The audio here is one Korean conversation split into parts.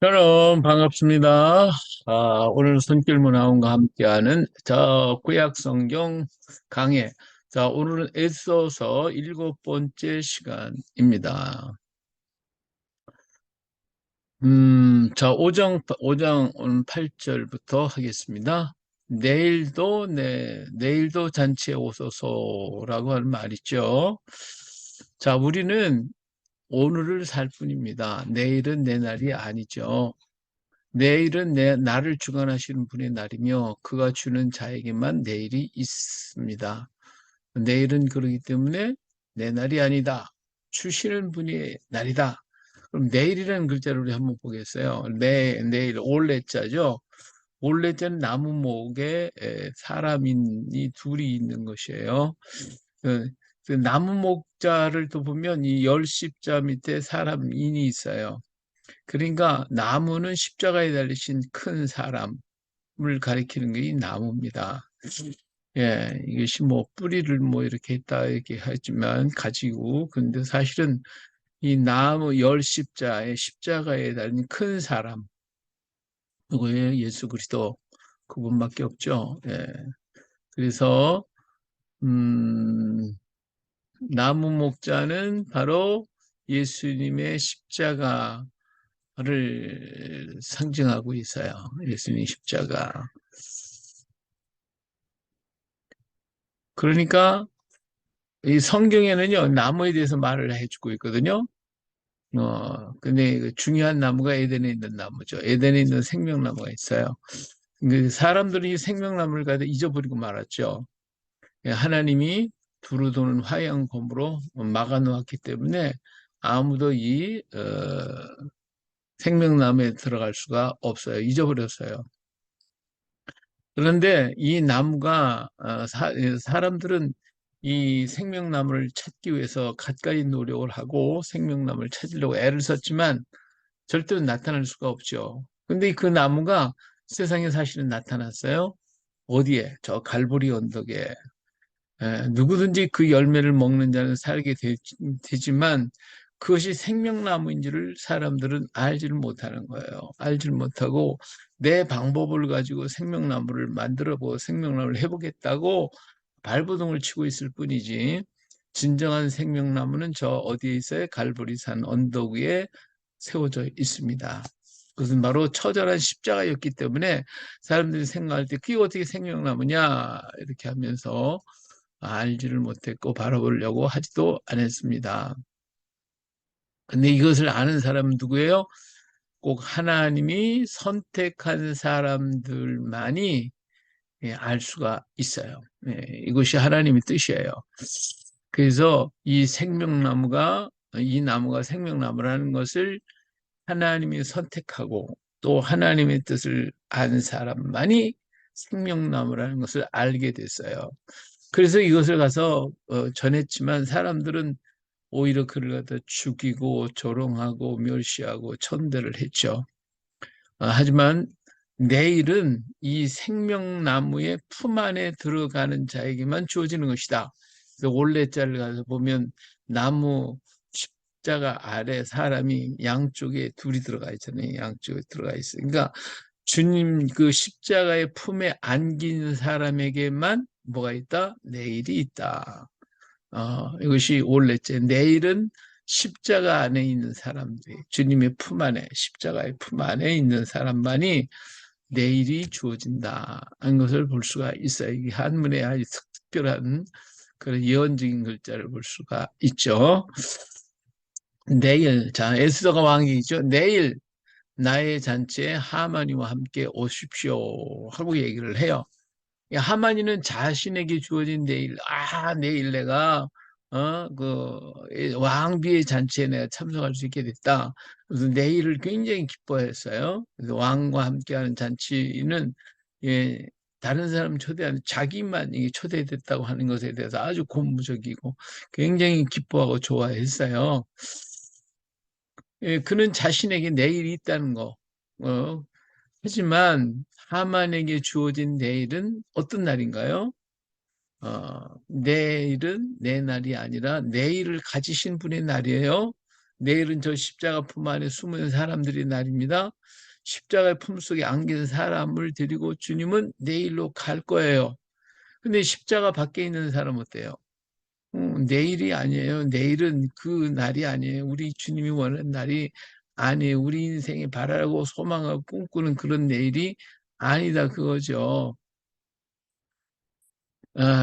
여러분 반갑습니다. 오늘 손길문화원과 함께하는 구약 성경 강해. 오늘은 에스더서 7번째 시간입니다. 5장 오늘 8절부터 하겠습니다. 내일도 잔치에 오소서라고 하는 말 있죠. 우리는 오늘을 살 뿐입니다. 내일은 내 날이 아니죠. 내일은 나를 주관하시는 분의 날이며 그가 주는 자에게만 내일이 있습니다. 내일은 그러기 때문에 내 날이 아니다. 주시는 분의 날이다. 그럼 내일이라는 글자를 우리 한번 보겠어요. 내일 올레자죠. 올레자는 나무 목에 사람이 둘이 있는 것이에요. 그, 그 나무 목자를 또 보면 이 열십자 밑에 사람인이 있어요. 그러니까 나무는 십자가에 달리신 큰 사람을 가리키는 게 이 나무입니다. 예, 이것이 뭐 뿌리를 뭐 이렇게 했다 이렇게 하지만 가지고 근데 사실은 이 나무 열십자의 십자가에 달린 큰 사람 누구예요? 예수 그리스도 그분밖에 없죠. 예. 그래서 음, 나무 목자는 바로 예수님의 십자가 를 상징하고 있어요. 예수님 십자가. 그러니까 이 성경에는요, 나무에 대해서 말을 해주고 있거든요. 근데 그 중요한 나무가 에덴에 있는 나무죠. 에덴에 있는 생명나무가 있어요. 그 사람들이 이 생명나무를 가다 잊어버리고 말았죠. 하나님이 두루 도는 화양검으로 막아 놓았기 때문에 아무도 이 생명나무에 들어갈 수가 없어요. 잊어버렸어요. 그런데 이 나무가 사람들은 이 생명나무를 찾기 위해서 갖가지 노력을 하고 생명나무를 찾으려고 애를 썼지만 절대로 나타날 수가 없죠. 근데 그 나무가 세상에 사실은 나타났어요. 어디에? 저 갈보리 언덕에. 누구든지 그 열매를 먹는 자는 살게 되지만 그것이 생명나무인지를 사람들은 알지를 못하는 거예요. 알지를 못하고 내 방법을 가지고 생명나무를 만들어보고 생명나무를 해보겠다고 발버둥을 치고 있을 뿐이지 진정한 생명나무는 저 어디에 있어요? 갈보리산 언덕 위에 세워져 있습니다. 그것은 바로 처절한 십자가였기 때문에 사람들이 생각할 때 그게 어떻게 생명나무냐 이렇게 하면서 알지를 못했고 바라보려고 하지도 않았습니다. 근데 이것을 아는 사람은 누구예요? 꼭 하나님이 선택한 사람들만이 알 수가 있어요. 이것이 하나님의 뜻이에요. 그래서 이 나무가 생명나무라는 것을 하나님이 선택하고 또 하나님의 뜻을 아는 사람만이 생명나무라는 것을 알게 됐어요. 그래서 이것을 가서 전했지만 사람들은 오히려 그를 갖다 죽이고 조롱하고 멸시하고 천대를 했죠. 하지만 내일은 이 생명나무의 품 안에 들어가는 자에게만 주어지는 것이다. 그래서 올레자를 가서 보면 나무 십자가 아래 사람이 양쪽에 둘이 들어가 있잖아요. 양쪽에 들어가 있어요. 그러니까 주님 그 십자가의 품에 안긴 사람에게만 뭐가 있다? 내일이 있다. 이것이 올레째. 내일은 십자가 안에 있는 사람들이 주님의 품 안에 십자가의 품 안에 있는 사람만이 내일이 주어진다 하는 것을 볼 수가 있어요. 이게 한문의 아주 특별한 그런 예언적인 글자를 볼 수가 있죠. 내일, 에스더가 왕이죠. 내일 나의 잔치에 하마니와 함께 오십시오 하고 얘기를 해요. 하만이는 자신에게 주어진 내일 내가 왕비의 잔치에 내가 참석할 수 있게 됐다. 그래서 내일을 굉장히 기뻐했어요. 그래서 왕과 함께하는 잔치는 예, 다른 사람 초대하는 자기만 이게 초대됐다고 하는 것에 대해서 아주 고무적이고 굉장히 기뻐하고 좋아했어요. 그는 자신에게 내일이 있다는 거. 하지만 하만에게 주어진 내일은 어떤 날인가요? 내일은 내 날이 아니라 내일을 가지신 분의 날이에요. 내일은 저 십자가 품 안에 숨은 사람들의 날입니다. 십자가의 품 속에 안긴 사람을 데리고 주님은 내일로 갈 거예요. 근데 십자가 밖에 있는 사람 어때요? 내일이 아니에요. 내일은 그 날이 아니에요. 우리 주님이 원하는 날이 아니에요. 우리 인생에 바라고 소망하고 꿈꾸는 그런 내일이 아니다 그거죠.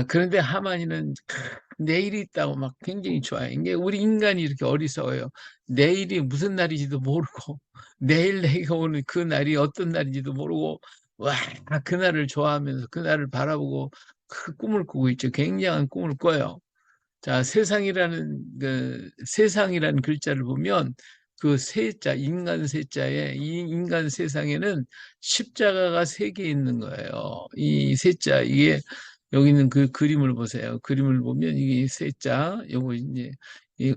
그런데 하만이는 내일이 있다고 막 굉장히 좋아해. 이게 우리 인간이 이렇게 어리석어요. 내일이 무슨 날인지도 모르고 내일 내가 오는 그 날이 어떤 날인지도 모르고 와, 그날을 좋아하면서 그날을 바라보고 그 꿈을 꾸고 있죠. 굉장한 꿈을 꿔요. 자, 세상이라는 글자를 보면 그 세자, 인간 세자에 이 인간 세상에는 십자가가 세 개 있는 거예요. 이 세자, 이게 여기 있는 그 그림을 보세요. 그림을 보면 이게 세자, 요거 이제 이,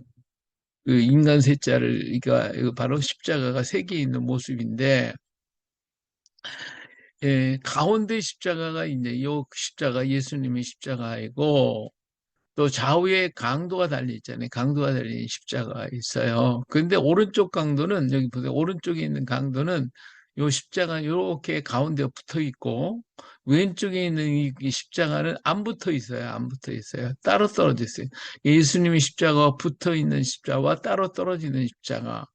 그 인간 세자를 그러니까 이거 바로 십자가가 세 개 있는 모습인데 가운데 십자가가 이제 요 십자가 예수님의 십자가이고 또 좌우에 강도가 달려 있잖아요. 강도가 달린 십자가가 있어요. 근데 오른쪽 강도는 여기 보세요. 오른쪽에 있는 강도는 요 십자가 이렇게 가운데 붙어 있고 왼쪽에 있는 이 십자가는 안 붙어 있어요. 안 붙어 있어요. 따로 떨어져 있어요. 예수님의 십자가와 붙어 있는 십자가와 따로 떨어지는 십자가.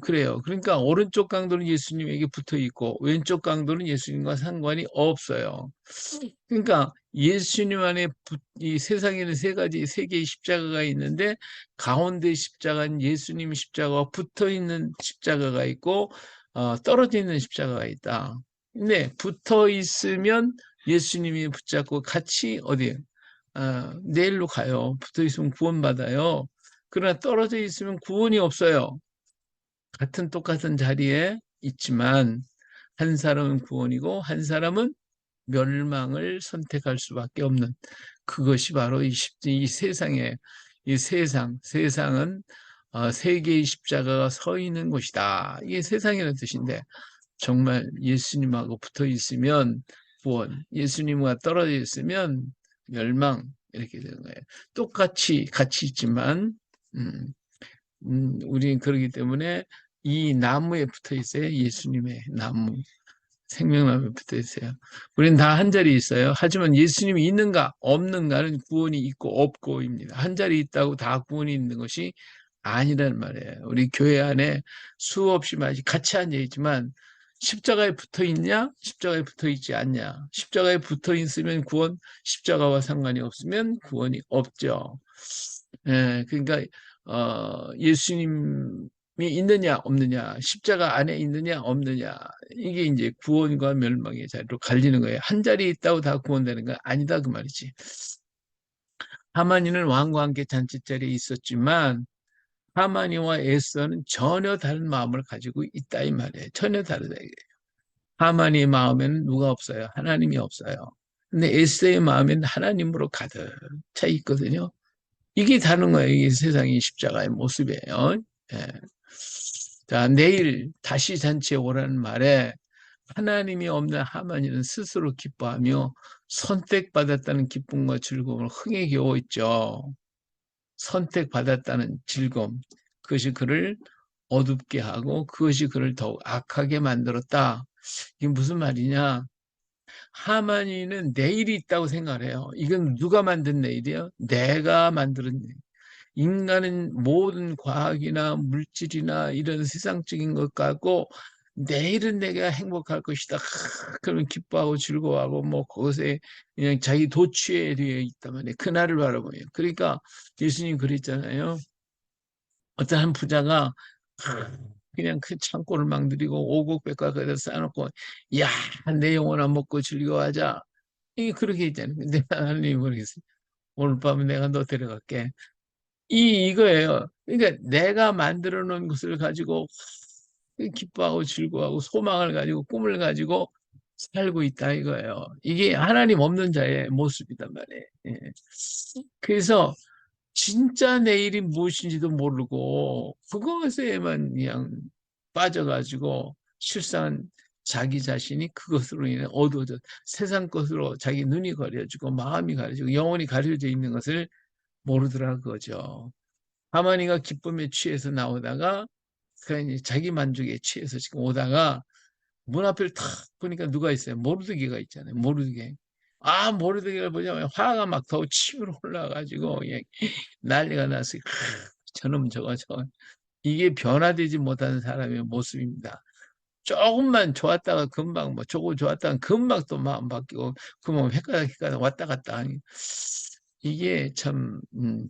그래요. 그러니까 오른쪽 강도는 예수님에게 붙어 있고 왼쪽 강도는 예수님과 상관이 없어요. 그러니까 예수님 안에 이 세상에는 세 가지, 세 개의 십자가가 있는데 가운데 십자가는 예수님 십자가와 붙어 있는 십자가가 있고 떨어져 있는 십자가가 있다. 근데 붙어 있으면 예수님이 붙잡고 같이 어디에 내일로 가요. 붙어 있으면 구원받아요. 그러나 떨어져 있으면 구원이 없어요. 같은 똑같은 자리에 있지만 한 사람은 구원이고 한 사람은 멸망을 선택할 수밖에 없는 그것이 바로 이 세상의 이 세상은 세 개의 십자가가 서 있는 곳이다. 이게 세상이라는 뜻인데 정말 예수님하고 붙어 있으면 구원, 예수님과 떨어져 있으면 멸망 이렇게 되는 거예요. 똑같이 같이 있지만 우리는 그러기 때문에 이 나무에 붙어 있어요. 예수님의 나무. 생명나무에 붙어 있어요. 우리는 다 한 자리 있어요. 하지만 예수님이 있는가 없는가는 구원이 있고 없고입니다. 한 자리 있다고 다 구원이 있는 것이 아니란 말이에요. 우리 교회 안에 수없이 많이 같이 앉아 있지만 십자가에 붙어 있냐? 십자가에 붙어 있지 않냐? 십자가에 붙어 있으면 구원, 십자가와 상관이 없으면 구원이 없죠. 그러니까 예수님이 있느냐 없느냐, 십자가 안에 있느냐 없느냐, 이게 이제 구원과 멸망의 자리로 갈리는 거예요. 한 자리에 있다고 다 구원되는 건 아니다 그 말이지. 하만이는 왕과 함께 잔치자리에 있었지만 하만이와 에스더는 전혀 다른 마음을 가지고 있다 이 말이에요. 전혀 다르다 이게. 하만의 마음에는 누가 없어요? 하나님이 없어요. 근데 에스더의 마음에는 하나님으로 가득 차 있거든요. 이게 다른 거예요. 이게 세상의 십자가의 모습이에요. 예. 자, 내일 다시 잔치에 오라는 말에 하나님이 없는 하만이는 스스로 기뻐하며 선택받았다는 기쁨과 즐거움을 흥에 겨워 있죠. 선택받았다는 즐거움. 그것이 그를 어둡게 하고 그것이 그를 더욱 악하게 만들었다. 이게 무슨 말이냐? 하만이는 내일이 있다고 생각을 해요. 이건 누가 만든 내일이에요? 내가 만드는 내일. 인간은 모든 과학이나 물질이나 이런 세상적인 것 갖고 내일은 내가 행복할 것이다. 그러면 기뻐하고 즐거워하고 뭐 그것에 그냥 자기 도취에 되어 있단 말이에요. 그날을 바라보면. 그러니까 예수님 그랬잖아요. 어떤 한 부자가 그냥 그 창고를 망들이고 오곡백과 거기다 쌓아놓고 야, 내 영혼아 먹고 즐거워하자. 이게 그렇게 있잖아요. 근데 하나님이 모르겠어요. 오늘 밤에 내가 너 데려갈게. 이거예요. 그러니까 내가 만들어 놓은 것을 가지고 기뻐하고 즐거워하고 소망을 가지고 꿈을 가지고 살고 있다 이거예요. 이게 하나님 없는 자의 모습이단 말이에요. 예. 그래서 진짜 내일이 무엇인지도 모르고 그것에만 그냥 빠져가지고 실상은 자기 자신이 그것으로 인해 어두워져 세상 것으로 자기 눈이 가려지고 마음이 가려지고 영혼이 가려져 있는 것을 모르더라 그거죠. 하만이가 기쁨에 취해서 나오다가 그냥 이제 자기 만족에 취해서 지금 오다가 문 앞을 탁 보니까 누가 있어요? 모르드게가 있잖아요. 모르드게. 아, 모르드게를 보자면 화가 막 더 치밀어 올라가지고 예, 난리가 났어요. 저놈 저거 이게 변화되지 못하는 사람의 모습입니다. 조금만 좋았다가 금방 뭐 조금 좋았다가 금방 또 마음 바뀌고 그만 헷갈려 왔다 갔다 하니 이게 참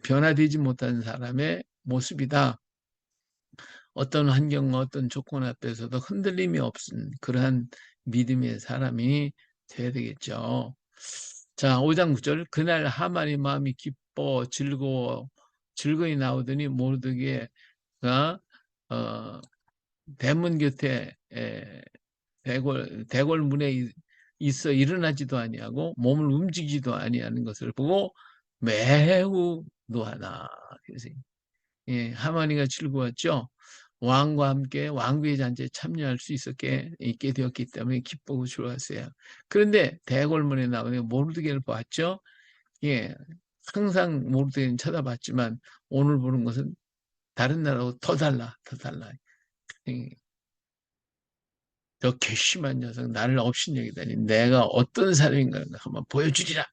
변화되지 못하는 사람의 모습이다. 어떤 환경과 어떤 조건 앞에서도 흔들림이 없은 그러한 믿음의 사람이 돼야 되겠죠. 자, 5장 9절. 그날 하만의 마음이 기뻐 즐거이 나오더니 모르드게가 어, 대문 곁에 대궐 문에 있어 일어나지도 아니하고 몸을 움직이지도 아니하는 것을 보고 매우 노하나. 그래서 예, 하모니가 즐거웠죠. 왕과 함께 왕비의 잔치에 참여할 수 있게 되었기 때문에 기쁘고 좋았어요. 그런데 대궐문에 나오는 모르드게를 보았죠. 예, 항상 모르드게는 쳐다봤지만 오늘 보는 것은 다른 나라하고 더 달라, 더 달라. 예, 저 괘씸한 녀석 나를 업신여기다니 내가 어떤 사람인가 한번 보여주리라.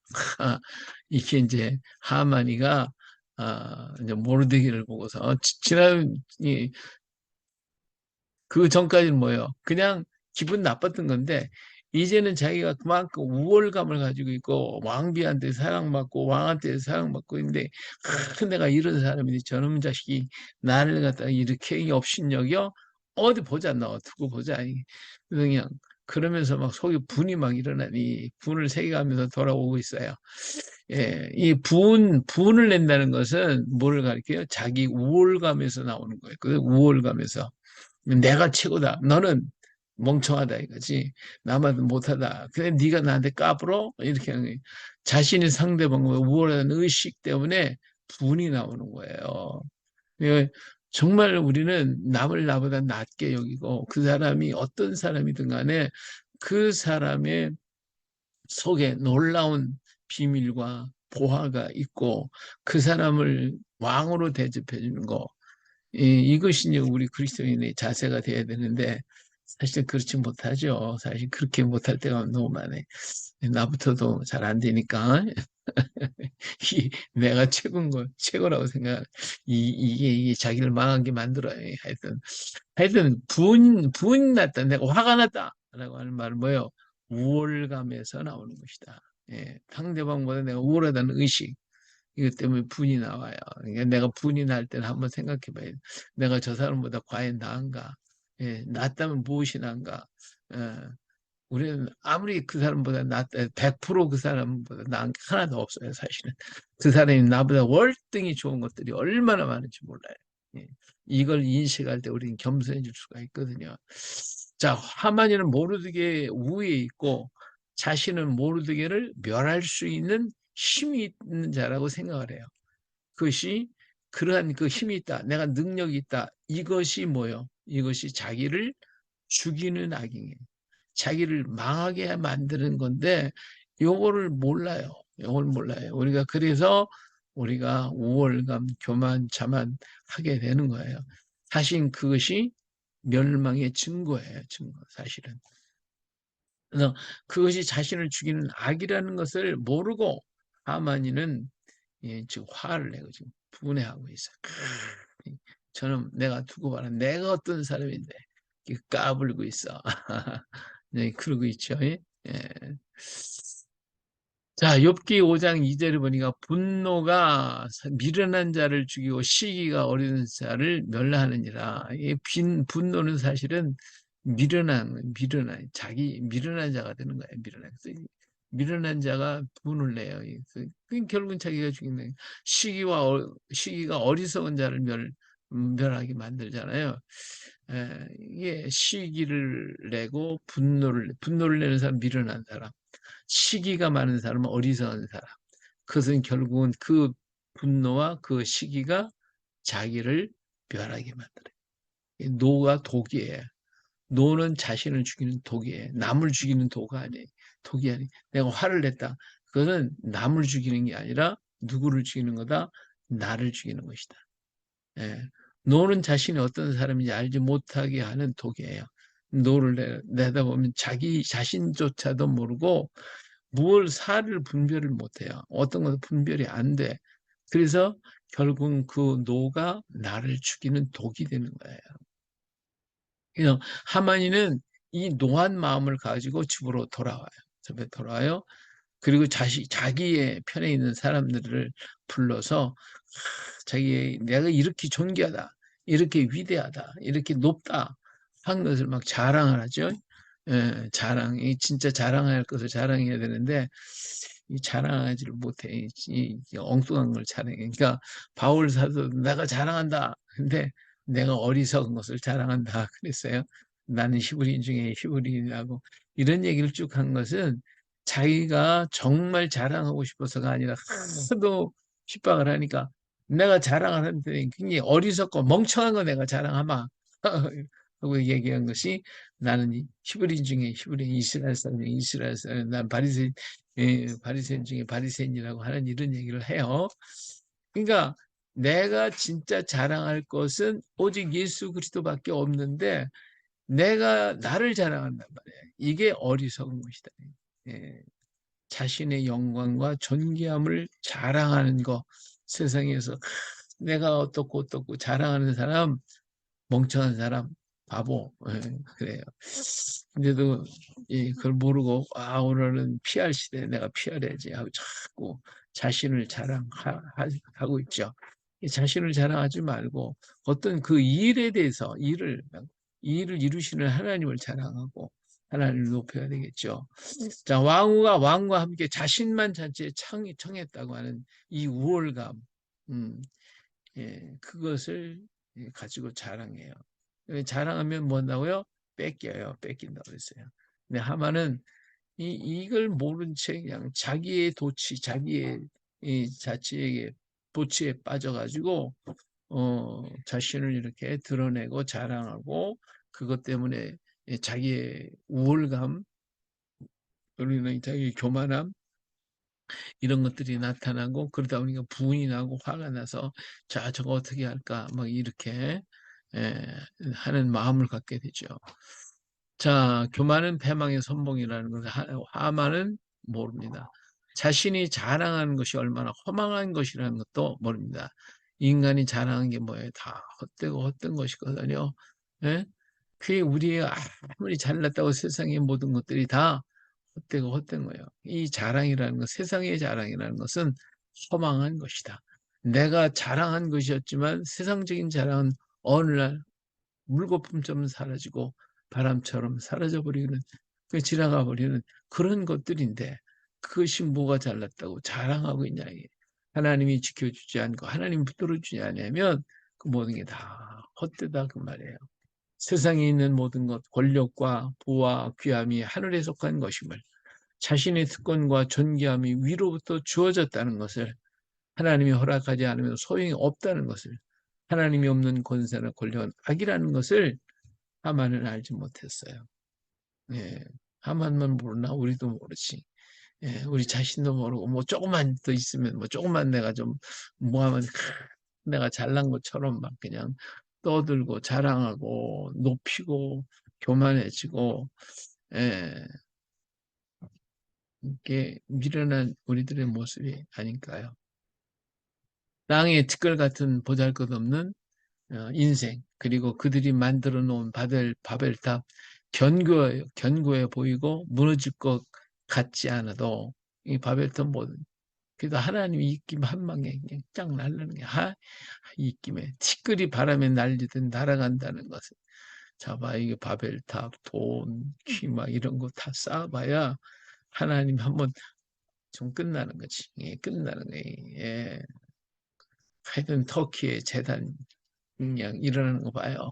이게 이제 하만이가 이제 모르드게를 보고서 지난 그 전까지는 뭐예요? 그냥 기분 나빴던 건데 이제는 자기가 그만큼 우월감을 가지고 있고 왕비한테 사랑받고 왕한테 사랑받고 있는데 내가 이런 사람인데 저놈 자식이 나를 갖다가 이렇게 업신여겨 어디 보자 너 두고 보자 그냥 그러면서 막 속에 분이 막 일어나니 분을 새겨가면서 돌아오고 있어요. 예, 이 분을 낸다는 것은 뭐를 가리켜요? 자기 우월감에서 나오는 거예요. 그 우월감에서. 내가 최고다. 너는 멍청하다 이거지. 나만 못하다. 그래 네가 나한테 까불어? 이렇게 하는 거예요. 자신이 상대방과 우월한 의식 때문에 분이 나오는 거예요. 예, 정말 우리는 남을 나보다 낮게 여기고 그 사람이 어떤 사람이든 간에 그 사람의 속에 놀라운 비밀과 보화가 있고 그 사람을 왕으로 대접해 주는 거 이것이 이제 우리 그리스도인의 자세가 돼야 되는데 사실 그렇지 못하죠. 사실 그렇게 못할 때가 너무 많아요. 나부터도 잘 안 되니까 내가 최고라고 생각. 이게 자기를 망하게 만들어요. 하여튼 분이 났다. 내가 화가 났다라고 하는 말은 뭐예요? 우월감에서 나오는 것이다. 예, 상대방보다 내가 우월하다는 의식. 이것 때문에 분이 나와요. 그러니까 내가 분이 날 때는 한번 생각해 봐야 돼. 내가 저 사람보다 과연 나은가? 예, 낫다면 무엇이 나은가? 예, 우리는 아무리 그 사람보다 낫다, 100%그 사람보다 나은 게 하나도 없어요, 사실은. 그 사람이 나보다 월등히 좋은 것들이 얼마나 많은지 몰라요. 예, 이걸 인식할 때 우리는 겸손해질 수가 있거든요. 자, 하만이는 모르드게 우위에 있고 자신은 모르드게를 멸할 수 있는 힘이 있는 자라고 생각을 해요. 그것이 그러한 그 힘이 있다. 내가 능력이 있다. 이것이 뭐요? 이것이 자기를 죽이는 악이에요. 자기를 망하게 만드는 건데 요거를 몰라요. 요걸 몰라요. 우리가 그래서 우리가 우월감, 교만, 자만 하게 되는 거예요. 사실 그것이 멸망의 증거예요. 증거 사실은. 그래서 그것이 자신을 죽이는 악이라는 것을 모르고 하만이는 지금 화를 내고 지금 분해하고 있어요. 저는 내가 두고 봐라. 내가 어떤 사람인데 까불고 있어. 네, 그러고 있죠. 예. 자, 욥기 5장 2절을 보니까 분노가 미련한 자를 죽이고 시기가 어린 자를 멸하느니라. 이 분노는 사실은 자기 미련한 자가 되는 거예요. 미련한 자가 분을 내요. 그 결국은 자기가 죽이는 시기가 어리석은 자를 멸하게 만들잖아요. 이게 시기를 내고 분노를 내는 사람 미련한 사람. 시기가 많은 사람은 어리석은 사람. 그것은 결국은 그 분노와 그 시기가 자기를 멸하게 만들어요. 노가 독이에요. 노는 자신을 죽이는 독이에요. 남을 죽이는 도가 아니에요. 독이 아니에요. 내가 화를 냈다. 그것은 남을 죽이는 게 아니라 누구를 죽이는 거다? 나를 죽이는 것이다. 예. 노는 자신이 어떤 사람인지 알지 못하게 하는 독이에요. 노를 내다 보면 자기 자신조차도 모르고 무엇 사를 분별을 못해요. 어떤 것도 분별이 안 돼. 그래서 결국 그 노가 나를 죽이는 독이 되는 거예요. 그래서 하만이는 이 노한 마음을 가지고 집으로 돌아와요. 집에 돌아와요. 그리고 자기의 편에 있는 사람들을 불러서 내가 이렇게 존귀하다, 이렇게 위대하다, 이렇게 높다 한 것을 막 자랑을 하죠. 예, 진짜 자랑할 것을 자랑해야 되는데 이 자랑하지를 못해. 이 엉뚱한 걸 자랑해. 그러니까 바울 사도 내가 자랑한다. 근데 내가 어리석은 것을 자랑한다 그랬어요. 나는 히브리인 중에 히브리인이라고 이런 얘기를 쭉 한 것은 자기가 정말 자랑하고 싶어서가 아니라 하도 핍박을 하니까 내가 자랑을 하는데 굉장히 어리석고 멍청한 거 내가 자랑하마 하고 얘기한 것이 나는 히브리인 중에 히브리인 이스라엘 사람 중에 이스라엘 사람 난 바리새인 중에 바리새인이라고 하는 이런 얘기를 해요. 그러니까 내가 진짜 자랑할 것은 오직 예수 그리스도밖에 없는데 내가 나를 자랑한단 말이에요. 이게 어리석은 것이다. 예. 자신의 영광과 존귀함을 자랑하는 거 세상에서 내가 어떻고 자랑하는 사람 멍청한 사람 바보 예, 그래요. 근데도 그걸 모르고 오늘은 피할 시대 내가 피하려야지 하고 자꾸 자신을 자랑하고 있죠. 자신을 자랑하지 말고 어떤 그 일에 대해서 일을 이루시는 하나님을 자랑하고 하나님을 높여야 되겠죠. 자, 왕과 함께 자신만 잔치에 청했다고 하는 이 우월감, 그것을 가지고 자랑해요. 자랑하면 뭐한다고요? 뺏긴다고 그랬어요. 근데 하만은 이걸 모른 채 그냥 자기의 자기의 이 자치에게 도취에 빠져가지고 자신을 이렇게 드러내고 자랑하고 그것 때문에 자기의 우월감, 우리는 자기 교만함 이런 것들이 나타나고 그러다 보니까 분이 나고 화가 나서 저거 어떻게 할까 막 이렇게 하는 마음을 갖게 되죠. 자, 교만은 패망의 선봉이라는 것을 하만은 모릅니다. 자신이 자랑하는 것이 얼마나 허망한 것이라는 것도 모릅니다. 인간이 자랑한 게 뭐예요? 다 헛되고 헛된 것이거든요. 예? 그게 우리가 아무리 잘났다고 세상의 모든 것들이 다 헛되고 헛된 거예요. 이 자랑이라는 것, 세상의 자랑이라는 것은 허망한 것이다. 내가 자랑한 것이었지만 세상적인 자랑은 어느 날 물거품처럼 사라지고 바람처럼 사라져버리는, 지나가 버리는 그런 것들인데 그것이 뭐가 잘났다고 자랑하고 있냐. 하나님이 지켜주지 않고 하나님 붙들어주지 않으면 그 모든 게 다 헛되다 그 말이에요. 세상에 있는 모든 것, 권력과 부와 귀함이 하늘에 속한 것임을 자신의 특권과 존귀함이 위로부터 주어졌다는 것을 하나님이 허락하지 않으면 소용이 없다는 것을 하나님이 없는 권세나 권력은 악이라는 것을 하만은 알지 못했어요. 예, 하만만 모르나 우리도 모르지. 예, 우리 자신도 모르고 뭐 조금만 더 있으면 뭐 조금만 내가 좀 뭐하면 내가 잘난 것처럼 막 그냥 떠들고 자랑하고 높이고 교만해지고 예, 이게 미련한 우리들의 모습이 아닐까요? 땅의 티끌 같은 보잘것없는 인생 그리고 그들이 만들어 놓은 바벨탑 견고해 보이고 무너질 것 같지 않아도 이 바벨탑 뭐 그래도 하나님이 입김 한 방에 그냥 쫙 날르는 게 입김에 티끌이 바람에 날리듯 날아간다는 것을 잡아 이게 바벨탑 돈, 귀막 이런 거 다 쌓아봐야 하나님 한번 좀 끝나는 거지. 예, 끝나는 거예요. 예. 하여튼 터키의 재단 그냥 일어나는 거 봐요.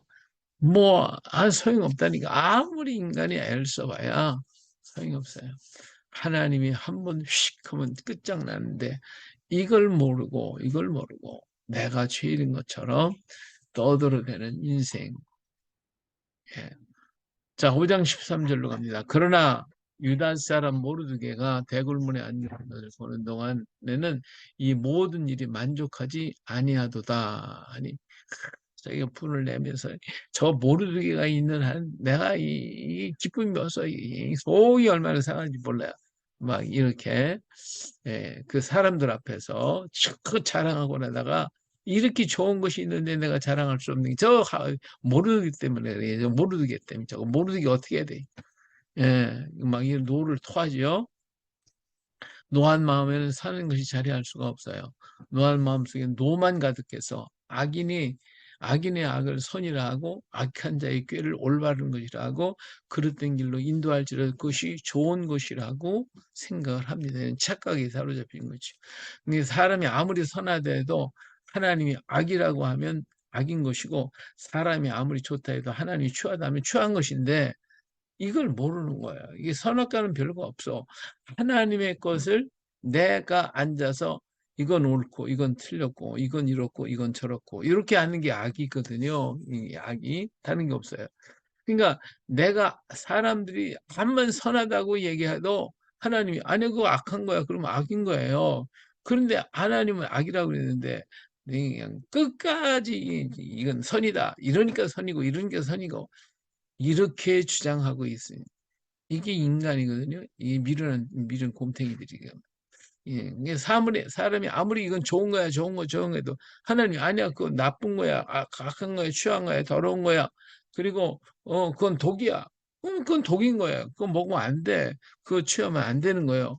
소용없다니까. 아무리 인간이 애를 써봐야 소용없어요. 하나님이 한 번 휙 하면 끝장나는데 이걸 모르고 내가 죄인인 것처럼 떠들어대는 인생. 예. 자, 5장 13절로 갑니다. 그러나 유다 사람 모르드게가 대궐문에 앉는 것을 보는 동안에는 이 모든 일이 만족하지 아니하도다 하니 자기가 분을 내면서 저 모르드게가 있는 한 내가 이 기쁨이 어서 이 속이 얼마나 상한지 몰라요. 막 이렇게 그 사람들 앞에서 그 자랑하고 나다가 이렇게 좋은 것이 있는데 내가 자랑할 수 없는 게 모르기 때문에 그래요. 모르기 때문에 저거 모르기 어떻게 해야 돼? 막 이 노를 토하지요. 노한 마음에는 사는 것이 자리할 수가 없어요. 노한 마음속에 노만 가득해서 악인의 악을 선이라 하고 악한 자의 꾀를 올바른 것이라 하고 그릇된 길로 인도할지라도 그것이 좋은 것이라고 생각을 합니다. 착각에 사로잡힌 거죠. 근데 사람이 아무리 선하더라도 하나님이 악이라고 하면 악인 것이고 사람이 아무리 좋다 해도 하나님이 취하다면 취한 것인데 이걸 모르는 거야. 이게 선악과는 별거 없어. 하나님의 것을 내가 앉아서 이건 옳고, 이건 틀렸고, 이건 이렇고, 이건 저렇고, 이렇게 하는 게 악이거든요. 이 악이. 다른 게 없어요. 그러니까 내가 사람들이 암만 선하다고 얘기해도 하나님이 아니, 그거 악한 거야. 그러면 악인 거예요. 그런데 하나님은 악이라고 그랬는데 그냥 끝까지 이건 선이다. 이러니까 선이고, 이러니까 선이고, 이렇게 주장하고 있어요. 이게 인간이거든요. 이 미련 곰탱이들이. 예, 이게 사람이 아무리 이건 좋은 거야, 좋은 거도 하나님 아니야, 그거 나쁜 거야, 악한 거야, 취한 거야, 더러운 거야. 그리고 그건 독이야. 그건 독인 거야. 그거 먹으면 안 돼. 그거 취하면 안 되는 거예요.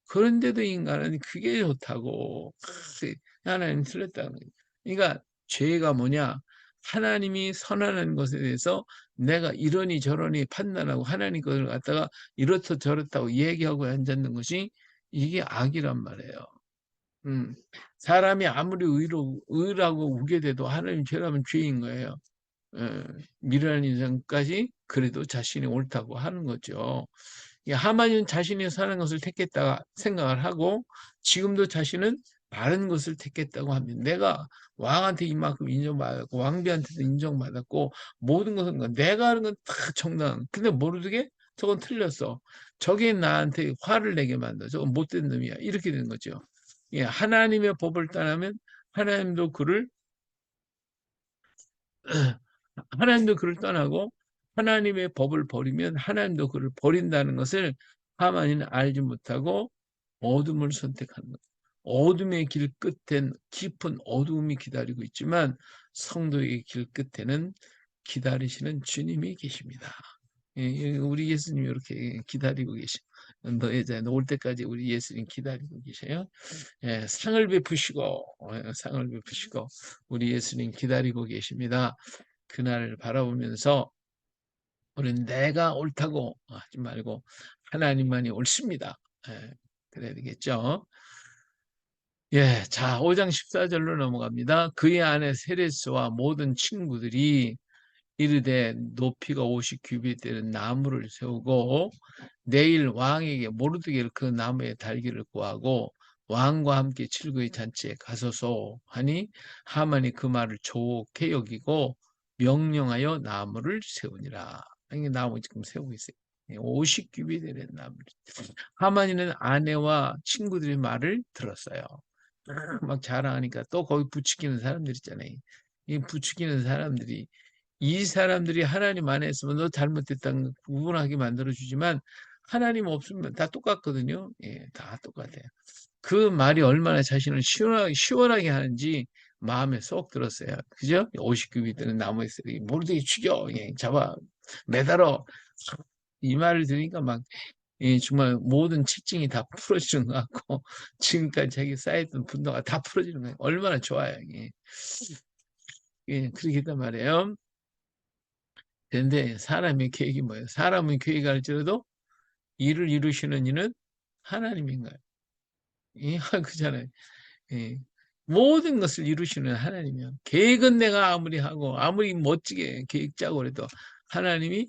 그런데도 인간은 그게 좋다고 하나님 틀렸다는 거예요. 그러니까 죄가 뭐냐? 하나님이 선하는 것에 대해서 내가 이러니 저러니 판단하고 하나님 것을 갖다가 이렇다 저렇다고 얘기하고 앉았는 것이 이게 악이란 말이에요. 음. 사람이 아무리 의라고 우게 돼도 하나님 죄라면 죄인 거예요. 예, 미련한 인생까지 그래도 자신이 옳다고 하는 거죠. 하만은 자신이 사는 것을 택했다 생각을 하고 지금도 자신은 바른 것을 택했다고 합니다. 내가 왕한테 이만큼 인정받았고 왕비한테도 인정받았고 모든 것은 내가 하는 건 다 정당. 근데 모르게 저건 틀렸어. 저게 나한테 화를 내게 만들어. 저건 못된 놈이야. 이렇게 되는 거죠. 예, 하나님의 법을 따르면 하나님도 그를 하나님도 그를 떠나고 하나님의 법을 버리면 하나님도 그를 버린다는 것을 하만이는 알지 못하고 어둠을 선택하는 거예요. 어둠의 길 끝엔 깊은 어둠이 기다리고 있지만 성도의 길 끝에는 기다리시는 주님이 계십니다. 우리 예수님이 이렇게 기다리고 계시. 너의 자, 올 때까지 우리 예수님 기다리고 계셔요. 상을 베푸시고 상을 베푸시고 우리 예수님 기다리고 계십니다. 그날을 바라보면서 우리는 내가 옳다고 하지 말고 하나님만이 옳습니다. 그래야 되겠죠. 예, 자, 5장 14절로 넘어갑니다. 그의 아내 세레스와 모든 친구들이 이르되 높이가 50규빗 되는 나무를 세우고 내일 왕에게 모르드게를 그 나무에 달기를 구하고 왕과 함께 칠구의 잔치에 가소서 하니 하만이 그 말을 좋게 여기고 명령하여 나무를 세우니라. 이게 나무 지금 세우고 있어요. 50규빗 되는 나무를. 하만이는 아내와 친구들의 말을 들었어요. 막 자랑하니까 또 거기 부추기는 사람들 있잖아요. 이 부추기는 사람들이 이 사람들이 하나님 안에 있으면 너 잘못됐다는 걸 구분하게 만들어주지만 하나님 없으면 다 똑같거든요. 예, 다 똑같아요. 그 말이 얼마나 자신을 시원하게 하는지 마음에 쏙 들었어요. 그죠? 50규빗 되는 나무에 모르게 죽여. 예, 잡아. 매달어. 이 말을 들으니까 막 정말 모든 치증이 다 풀어지는 것 같고 지금까지 자기 쌓였던 분노가 다 풀어지는 거예요. 얼마나 좋아요. 그렇게 했단 말이에요. 그런데 사람의 계획이 뭐예요? 사람은 계획할지라도 일을 이루시는 이는 하나님인가요? 그잖아요. 예. 모든 것을 이루시는 하나님이요. 계획은 내가 아무리 하고 아무리 멋지게 계획 짜고 해도 하나님이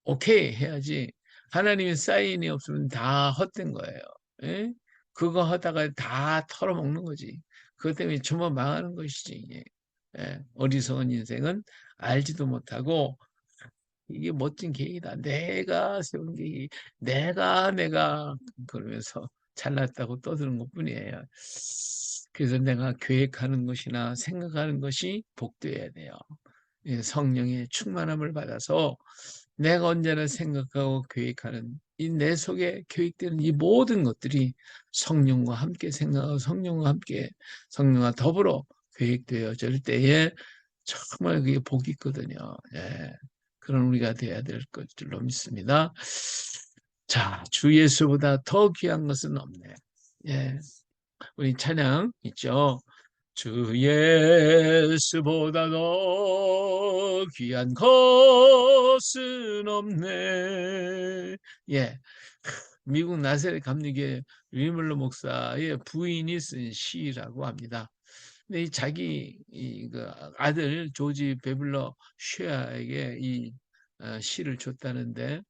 오케이 해야지. 하나님의 사인이 없으면 다 헛된 거예요. 예? 그거 하다가 다 털어먹는 거지. 그것 때문에 전부 망하는 것이지. 어리석은 인생은 알지도 못하고 이게 멋진 계획이다. 내가 세운 계획이 내가 그러면서 잘났다고 떠드는 것뿐이에요. 그래서 내가 계획하는 것이나 생각하는 것이 복되어야 돼요. 예, 성령의 충만함을 받아서 내가 언제나 생각하고 계획하는 이 내 속에 계획되는 이 모든 것들이 성령과 함께 생각하고 성령과 더불어 계획되어질 때에 정말 그게 복이 있거든요. 예. 그런 우리가 돼야 될 것들로 믿습니다. 자, 주 예수보다 더 귀한 것은 없네. 예. 우리 찬양 있죠? 주 예수보다 더 귀한 것은 없네. 예. 미국 나세렛 감리교회 위물러 목사의 부인이 쓴 시라고 합니다. 근데 그 아들 조지 베블러 쉐아에게 이 시를 줬다는데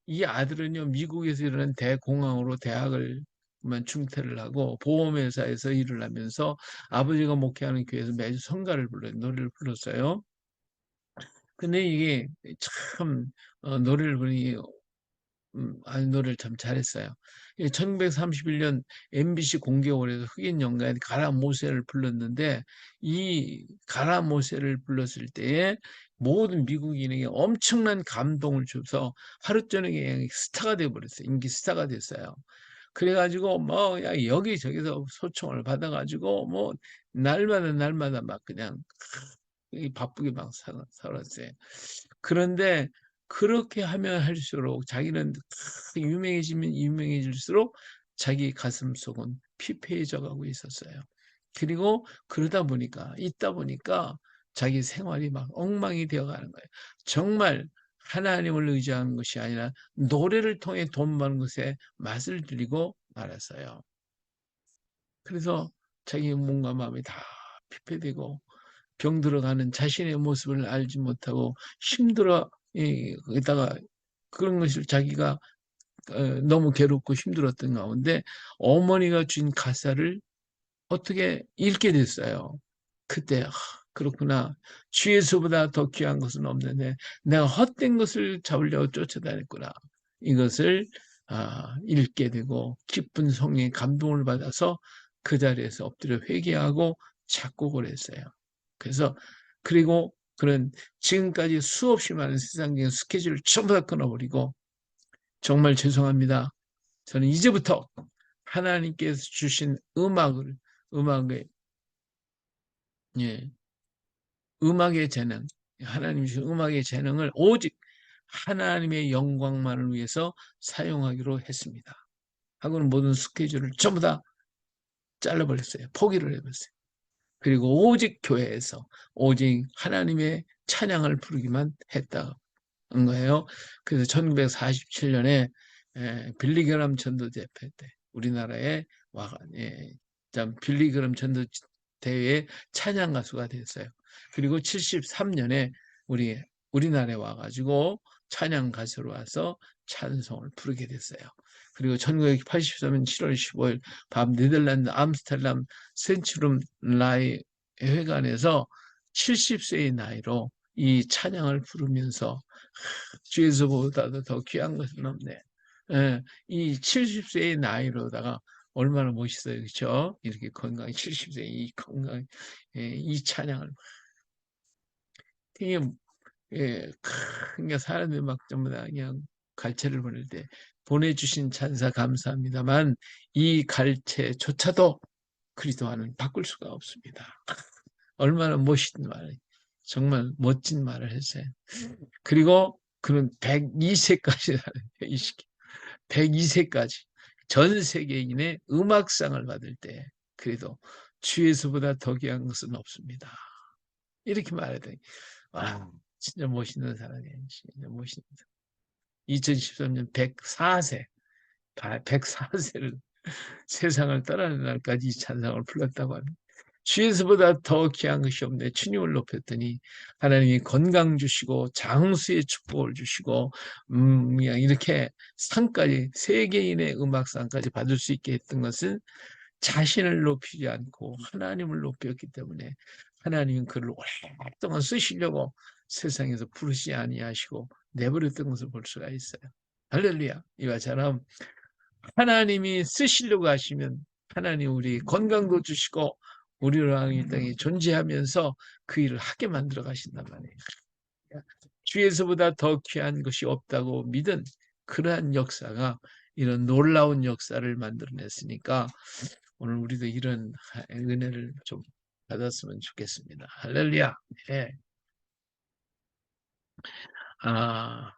이 아들은요 미국에서 일어난 대공황으로 대학을만 중퇴를 하고 보험회사에서 일을 하면서 아버지가 목회하는 교회에서 매주 성가를 불러요. 노래를 불렀어요. 근데 이게 참 노래를 부르니 아니, 노래를 참 잘했어요. 1931년 MBC 공개홀에서 흑인 연가인 가라 모세를 불렀는데 이 가라 모세를 불렀을 때에 모든 미국인에게 엄청난 감동을 줘서 하루 저녁에 스타가 돼버렸어요. 인기 스타가 됐어요. 그래가지고 뭐 여기저기서 소총을 받아가지고 뭐 날마다 막 그냥 바쁘게 막 살았어요. 그런데 그렇게 하면 할수록 자기는 유명해지면 유명해질수록 자기 가슴 속은 피폐해져 가고 있었어요. 그리고 그러다 보니까 있다 보니까 자기 생활이 막 엉망이 되어 가는 거예요. 정말 하나님을 의지하는 것이 아니라 노래를 통해 돈 버는 것에 맛을 들이고 말았어요. 그래서 자기 몸과 마음이 다 피폐되고 병들어가는 자신의 모습을 알지 못하고 힘들어 거기다가 그런 것을 자기가 너무 괴롭고 힘들었던 가운데 어머니가 준 가사를 어떻게 읽게 됐어요. 그때 그렇구나. 주에서보다 더 귀한 것은 없는데 내가 헛된 것을 잡으려고 쫓아다녔구나. 이것을 읽게 되고 기쁜 성령의 감동을 받아서 그 자리에서 엎드려 회개하고 작곡을 했어요. 그래서 그리고 그런 지금까지 수없이 많은 세상적인 스케줄을 전부 다 끊어버리고 정말 죄송합니다. 저는 이제부터 하나님께서 주신 음악의 예, 음악의 재능, 하나님 주신 음악의 재능을 오직 하나님의 영광만을 위해서 사용하기로 했습니다. 하고는 모든 스케줄을 전부 다 잘라버렸어요. 포기를 해버렸어요. 그리고 오직 교회에서 오직 하나님의 찬양을 부르기만 했다는 거예요. 그래서 1947년에 빌리그람 전도대회 때 우리나라에 빌리그람 전도대회에 찬양 가수가 됐어요. 그리고 73년에 우리나라에 와가지고 찬양 가수로 와서 찬송을 부르게 됐어요. 그리고 1983년 7월 15일 밤 네덜란드 암스테르담 센츄름 라이 회관에서 70세의 나이로 이 찬양을 부르면서 주에서보다도 더 귀한 것은 없네. 예, 이 70세의 나이로다가 얼마나 멋있어요. 그렇죠? 이렇게 건강 70세 이 건강 이 찬양을 되게 그러니까 사람들이 막 전부 다 그냥 갈채를 보낼 때 보내주신 찬사 감사합니다만 이 갈채조차도 그리스도와는 바꿀 수가 없습니다. 얼마나 멋있는 말, 정말 멋진 말을 했어요. 그리고 그는 102세까지 102세까지 전 세계인의 음악상을 받을 때 그래도 주에서보다 더 귀한 것은 없습니다. 이렇게 말하더니 와 진짜 멋있는 사람이에요. 진짜 멋있는 사람. 2013년 104세 104세를 세상을 떠나는 날까지 이 찬상을 불렀다고 합니다. 주에서보다 더 귀한 것이 없네. 주님을 높였더니 하나님이 건강 주시고 장수의 축복을 주시고 그냥 이렇게 상까지 세계인의 음악상까지 받을 수 있게 했던 것은 자신을 높이지 않고 하나님을 높였기 때문에 하나님은 그를 오랫동안 쓰시려고 세상에서 부르시 아니하시고 내버렸던 것을 볼 수가 있어요. 할렐루야. 이와처럼 하나님이 쓰시려고 하시면 하나님 우리 건강도 주시고 우리랑 이 땅에 존재하면서 그 일을 하게 만들어 가신단 말이에요. 주에서보다 더 귀한 것이 없다고 믿은 그러한 역사가 이런 놀라운 역사를 만들어냈으니까 오늘 우리도 이런 은혜를 좀 받았으면 좋겠습니다. 할렐루야. 예.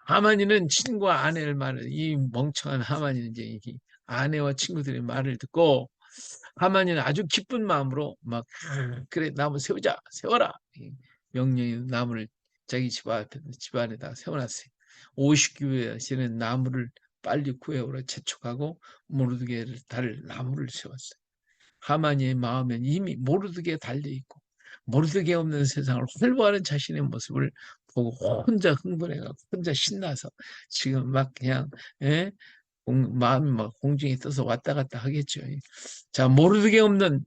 하만이는 친구와 아내의 말을, 이 멍청한 하만이는 이제 이 아내와 친구들의 말을 듣고 하만이는 아주 기쁜 마음으로 막 그래 나무 세우자 세워라 명령이 나무를 자기 집 안에다 세워놨어요. 50규에서는 나무를 빨리 구해오라 재촉하고 모르드게를 달 나무를 세웠어요. 하만이의 마음엔 이미 모르드게 달려있고 모르드게 없는 세상을 활보하는 자신의 모습을 보고 혼자 흥분해가지고 혼자 신나서 지금 막 그냥 예? 마음이 막 공중에 떠서 왔다 갔다 하겠죠. 자, 모르드게 없는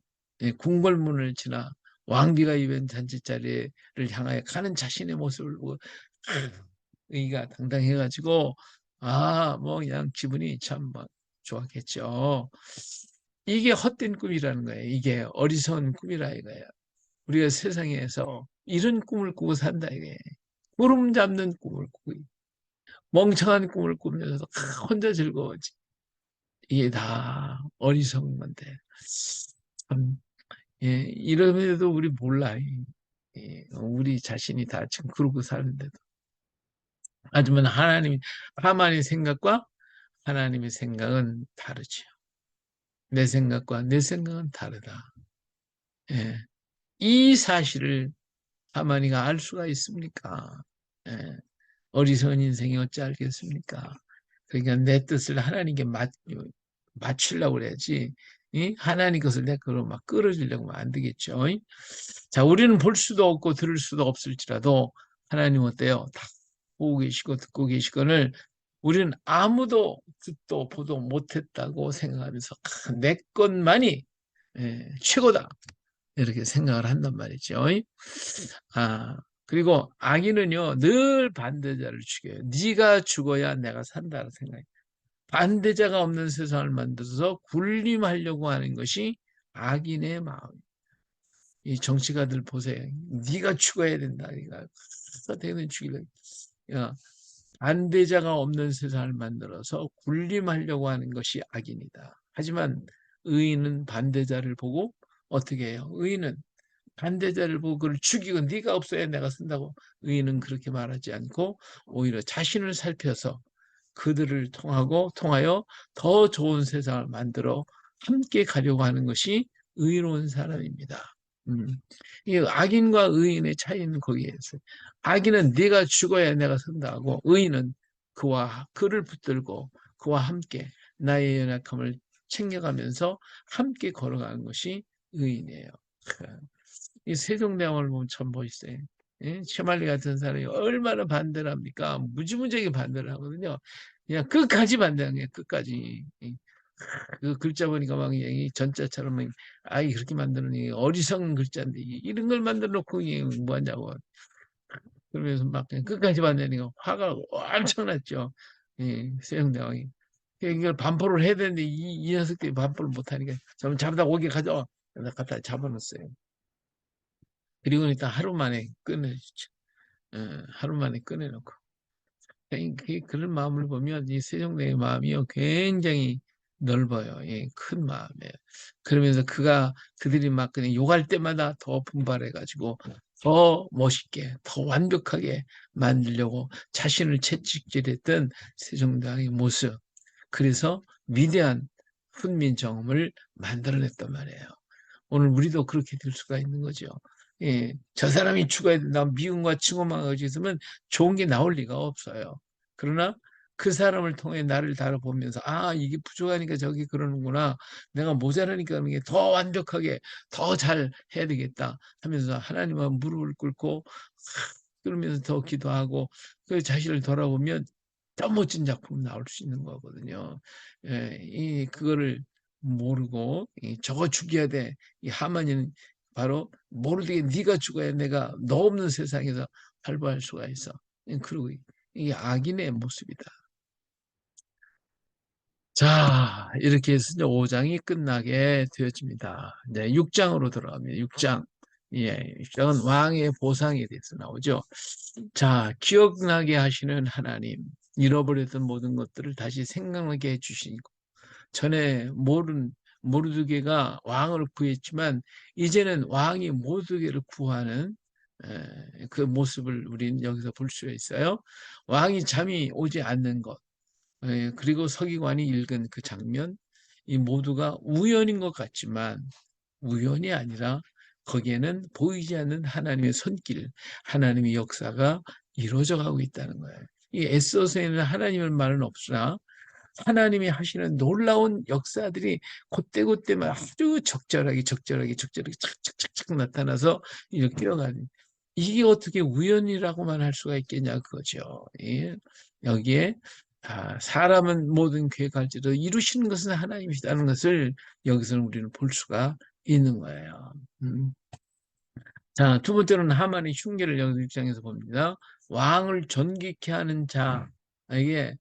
궁궐문을 지나 왕비가 입은 잔치자리를 향하여 가는 자신의 모습을 보고 의가 당당해가지고 뭐 그냥 기분이 참 막 좋았겠죠. 이게 헛된 꿈이라는 거예요. 이게 어리석은 꿈이라 이거예요. 우리가 세상에서 이런 꿈을 꾸고 산다 이거예요. 구름 잡는 꿈을 꾸고 멍청한 꿈을 꾸면서 혼자 즐거워지. 이게 다 어리석은 건데 참 예, 이러면서도 우리 몰라. 우리 자신이 다 지금 그러고 사는데도. 하지만 하나님의 생각과 하나님의 생각은 다르죠. 내 생각과 내 생각은 다르다. 예, 이 사실을 하만이가 알 수가 있습니까? 예, 어리석은 인생이 어찌 알겠습니까? 그러니까 내 뜻을 하나님께 맞추려고 그래야지. 하나님 것을 내 그로 막 끌어주려고 하면 안 되겠죠. 자, 우리는 볼 수도 없고 들을 수도 없을지라도 하나님 어때요? 다 보고 계시고 듣고 계시거늘 우리는 아무도 듣도 보도 못했다고 생각하면서 내 것만이 최고다 이렇게 생각을 한단 말이죠. 그리고 악인은요 늘 반대자를 죽여요. 네가 죽어야 내가 산다고 생각해요. 반대자가 없는 세상을 만들어서 군림하려고 하는 것이 악인의 마음. 이 정치가들 보세요. 네가 죽어야 된다. 네가 대는 죽이려. 반대자가 없는 세상을 만들어서 군림하려고 하는 것이 악인이다. 하지만 의인은 반대자를 보고 어떻게 해요? 의인은 반대자를 보고 그걸 죽이고 네가 없어야 내가 쓴다고 의인은 그렇게 말하지 않고 오히려 자신을 살펴서 그들을 통하여 더 좋은 세상을 만들어 함께 가려고 하는 것이 의로운 사람입니다. 이 악인과 의인의 차이는 거기에 있어요. 악인은 네가 죽어야 내가 선다고 의인은 그를 붙들고 그와 함께 나의 연약함을 챙겨가면서 함께 걸어가는 것이 의인이에요. 이 세종대왕을 보면 참 멋있어요. 예? 최만리 같은 사람이 얼마나 반대를 합니까? 무지무지하게 반대를 하거든요. 그냥 끝까지 반대하는 거예요. 끝까지. 그 글자 보니까 막 이 전자처럼 막 아이 그렇게 만드는 어리석은 글자인데 이런 걸 만들어 놓고 뭐 하냐고. 그러면서 막 그냥 끝까지 반대하니까 화가 엄청났죠. 세종대왕이. 이걸 반포를 해야 되는데 이 녀석들이 반포를 못하니까 좀 잡다 오게 가져와. 갖다 잡아놨어요. 그리고 일단 하루 만에 끊어주죠. 하루 만에 꺼내놓고. 그런 마음을 보면 이 세종대의 마음이요 굉장히 넓어요. 예, 큰 마음이에요. 그러면서 그들이 막 그냥 욕할 때마다 더 분발해가지고 더 멋있게, 더 완벽하게 만들려고 자신을 채찍질했던 세종대왕의 모습. 그래서 위대한 훈민정음을 만들어냈단 말이에요. 오늘 우리도 그렇게 될 수가 있는 거죠. 예, 저 사람이 죽어야 된다. 미움과 증오만 가지고 있으면 좋은 게 나올 리가 없어요. 그러나 그 사람을 통해 나를 다뤄보면서 이게 부족하니까 저기 그러는구나. 내가 모자라니까 그런 게 더 완벽하게 더 잘 해야 되겠다 하면서 하나님과 무릎을 꿇고 그러면서 더 기도하고 그 자신을 돌아보면 더 멋진 작품 나올 수 있는 거거든요. 그거를 모르고 저거 죽여야 돼. 이 하만이는 바로 모르게 네가 죽어야 내가 너 없는 세상에서 활보할 수가 있어. 그러고 이게 악인의 모습이다. 자, 이렇게 해서 이제 5장이 끝나게 되어집니다. 이제 6장으로 들어갑니다. 6장. 예, 6장은 왕의 보상에 대해서 나오죠. 자, 기억나게 하시는 하나님, 잃어버렸던 모든 것들을 다시 생각나게 해주시고, 전에 모르드게가 왕을 구했지만, 이제는 왕이 모르드게를 구하는 그 모습을 우리는 여기서 볼 수 있어요. 왕이 잠이 오지 않는 것, 그리고 서기관이 읽은 그 장면, 이 모두가 우연인 것 같지만 우연이 아니라 거기에는 보이지 않는 하나님의 손길, 하나님의 역사가 이루어져 가고 있다는 거예요. 이 에스더서에는 하나님의 말은 없으나 하나님이 하시는 놀라운 역사들이 그때그때만 아주 적절하게 착착착착 나타나서 이렇게 뛰어가는, 이게 어떻게 우연이라고만 할 수가 있겠냐 그거죠. 예. 여기에 사람은 모든 계획할지라도 이루시는 것은 하나님이시다는 것을 여기서는 우리는 볼 수가 있는 거예요. 자, 두 번째로는 하만의 흉계를 여기 6장에서 봅니다. 왕을 존귀케 하는 자에게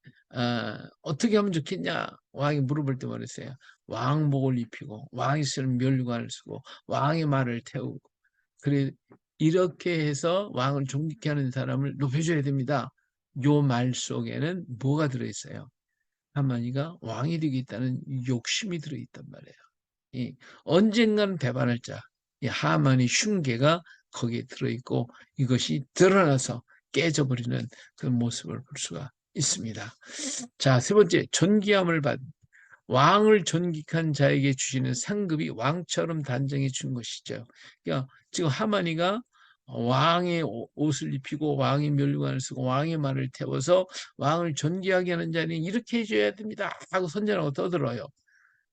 어떻게 하면 좋겠냐? 왕이 물어볼 때 말했어요. 왕복을 입히고 왕이 쓰는 면류관을 쓰고 왕의 말을 태우고, 그래 이렇게 해서 왕을 존귀케 하는 사람을 높여줘야 됩니다. 요 말 속에는 뭐가 들어있어요? 하만이가 왕이 되겠다는 욕심이 들어있단 말이에요. 이 언젠가는 배반할 자, 이 하만의 흉계가 거기에 들어있고 이것이 드러나서 깨져버리는 그 모습을 볼 수가 있습니다. 자, 세 번째, 존귀함을 받은 왕을 존귀한 자에게 주시는 상급이 왕처럼 단정해 준 것이죠. 그러니까 지금 하만이가 왕의 옷을 입히고 왕의 면류관을 쓰고 왕의 말을 태워서 왕을 존귀하게 하는 자는 이렇게 해줘야 됩니다 하고 선전하고 떠들어요.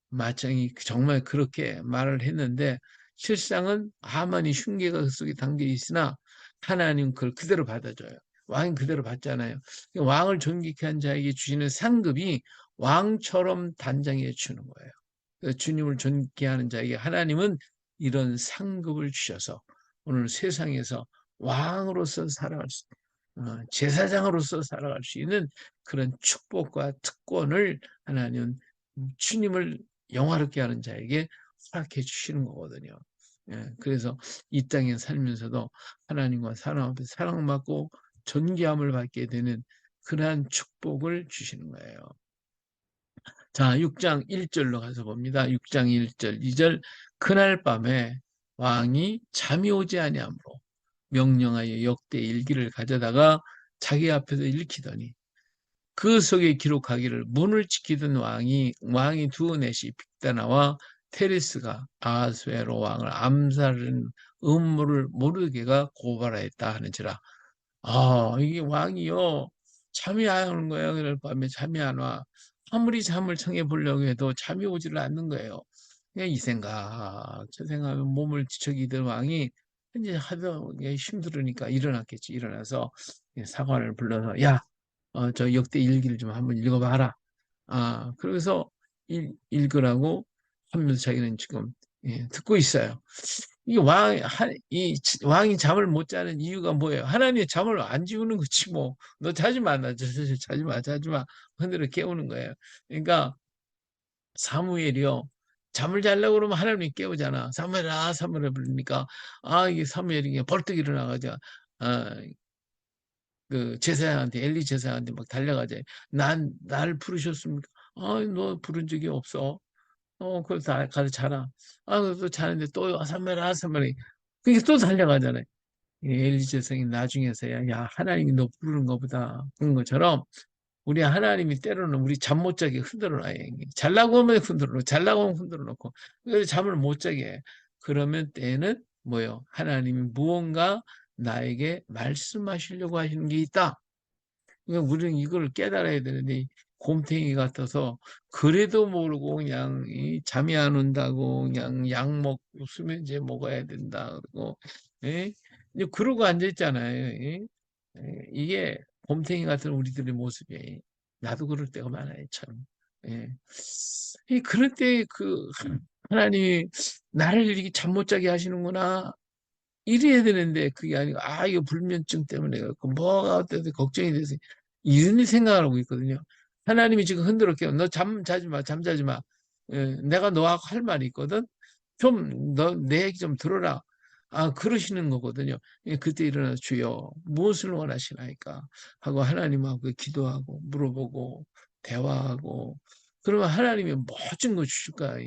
마땅히 정말 그렇게 말을 했는데 실상은 하만이 흉계가 그 속에 담겨 있으나 하나님 그걸 그대로 받아줘요. 왕이 그대로 받잖아요. 왕을 존귀케 한 자에게 주시는 상급이 왕처럼 단장해 주는 거예요. 주님을 존귀케 하는 자에게 하나님은 이런 상급을 주셔서 오늘 세상에서 왕으로서 살아갈 수, 제사장으로서 살아갈 수 있는 그런 축복과 특권을 하나님, 주님을 영화롭게 하는 자에게 허락해 주시는 거거든요. 예, 그래서 이 땅에 살면서도 하나님과 사람 앞에 사랑받고 존귀함을 받게 되는 그러한 축복을 주시는 거예요. 자, 6장 1절로 가서 봅니다. 6장 1절, 2절. 그날 밤에 왕이 잠이 오지 아니하므로 명령하여 역대 일기를 가져다가 자기 앞에서 읽히더니 그 속에 기록하기를 문을 지키던 왕이 두 넷이 빅다나와 테레스가 아하수에로 왕을 암살하는 음모를 모르게가 고발하였다 하는지라. 이게 왕이요 잠이 안 오는 거예요. 그날 밤에 잠이 안 와. 아무리 잠을 청해 보려고 해도 잠이 오지를 않는 거예요. 그냥 이 생각 저 생각하면 몸을 뒤척이던 왕이 이제 하도 힘들으니까 일어났겠지. 일어나서 사관을 불러서 야, 저 역대 일기를 좀 한번 읽어봐라. 그래서 읽으라고 하면서 자기는 지금 듣고 있어요. 이 왕이 잠을 못 자는 이유가 뭐예요? 하나님이 잠을 안 지우는 거지 뭐. 너 자지 마, 자지 마. 흔들어 깨우는 거예요. 그러니까 사무엘이요. 잠을 자려고 그러면 하나님이 깨우잖아. 사무엘아 부르니까 이게 사무엘이 벌떡 일어나가지고 아, 그 제사장한테 엘리 제사장한테 막 달려가자. 날 부르셨습니까? 너 부른 적이 없어. 그래서 가서 자라. 그래서 자는데 또 산말이 그게 또 달려가잖아요. 엘리 제사장이 나중에서야 야 하나님이 너 부르는 것보다 그런 것처럼 우리 하나님이 때로는 우리 잠 못 자게 흔들어 놔요. 잘라고 하면 흔들어 놓고 잘라고 하면 흔들어 놓고 그래서 잠을 못 자게 해. 그러면 때는 뭐요? 하나님이 무언가 나에게 말씀하시려고 하시는 게 있다. 그러니까 우리는 이걸 깨달아야 되는데 곰탱이 같아서 그래도 모르고 그냥 잠이 안 온다고 그냥 약 먹고 수면제 먹어야 된다 그러고 이제 그러고 앉아 있잖아요. 이게 곰탱이 같은 우리들의 모습이에요. 나도 그럴 때가 많아요, 참. 예. 그럴 때 하나님이 나를 이렇게 잠 못 자게 하시는구나. 이래야 되는데 그게 아니고 이거 불면증 때문에 그렇고 뭐가 어때서 걱정이 돼서 이런 생각을 하고 있거든요. 하나님이 지금 흔들어 깨워. 너 잠자지 마, 잠자지 마. 내가 너하고 할 말이 있거든. 좀, 너 내 얘기 좀 들어라. 아, 그러시는 거거든요. 그때 일어나 주여, 무엇을 원하시나이까? 하고 하나님하고 기도하고 물어보고 대화하고 그러면 하나님이 멋진 거 주실 거야.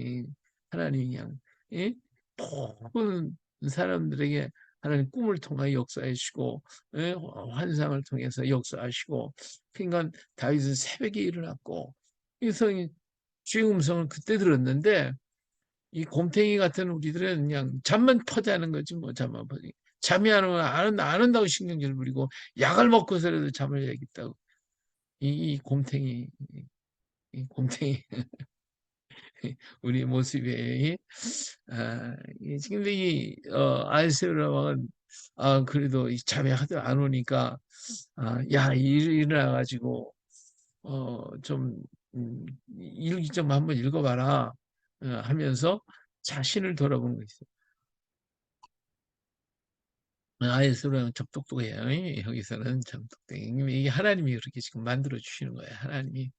하나님이 그냥, 예? 모든 사람들에게 하나님 꿈을 통하여 역사해 주시고, 예? 환상을 통해서 역사하시고, 그러니까 다윗은 새벽에 일어났고, 그래서 주의 음성을 그때 들었는데, 이 곰탱이 같은 우리들은 그냥 잠만 퍼자는 거지 뭐 잠만 퍼지. 잠이 안 오면 안 온다고 신경질 부리고 약을 먹고서라도 잠을 자겠다고. 이 곰탱이, 이 곰탱이 우리 모습이 근데 아이스라 왕은 그래도 이 잠이 하도 안 오니까 야 일어나 가지고 좀 일기 좀 한번 읽어봐라 하면서 자신을 돌아보는 거 있어요. 아이스랑 참 똑똑해요. 여기서는 참 똑똑해. 이게 하나님이 그렇게 지금 만들어 주시는 거예요. 하나님이.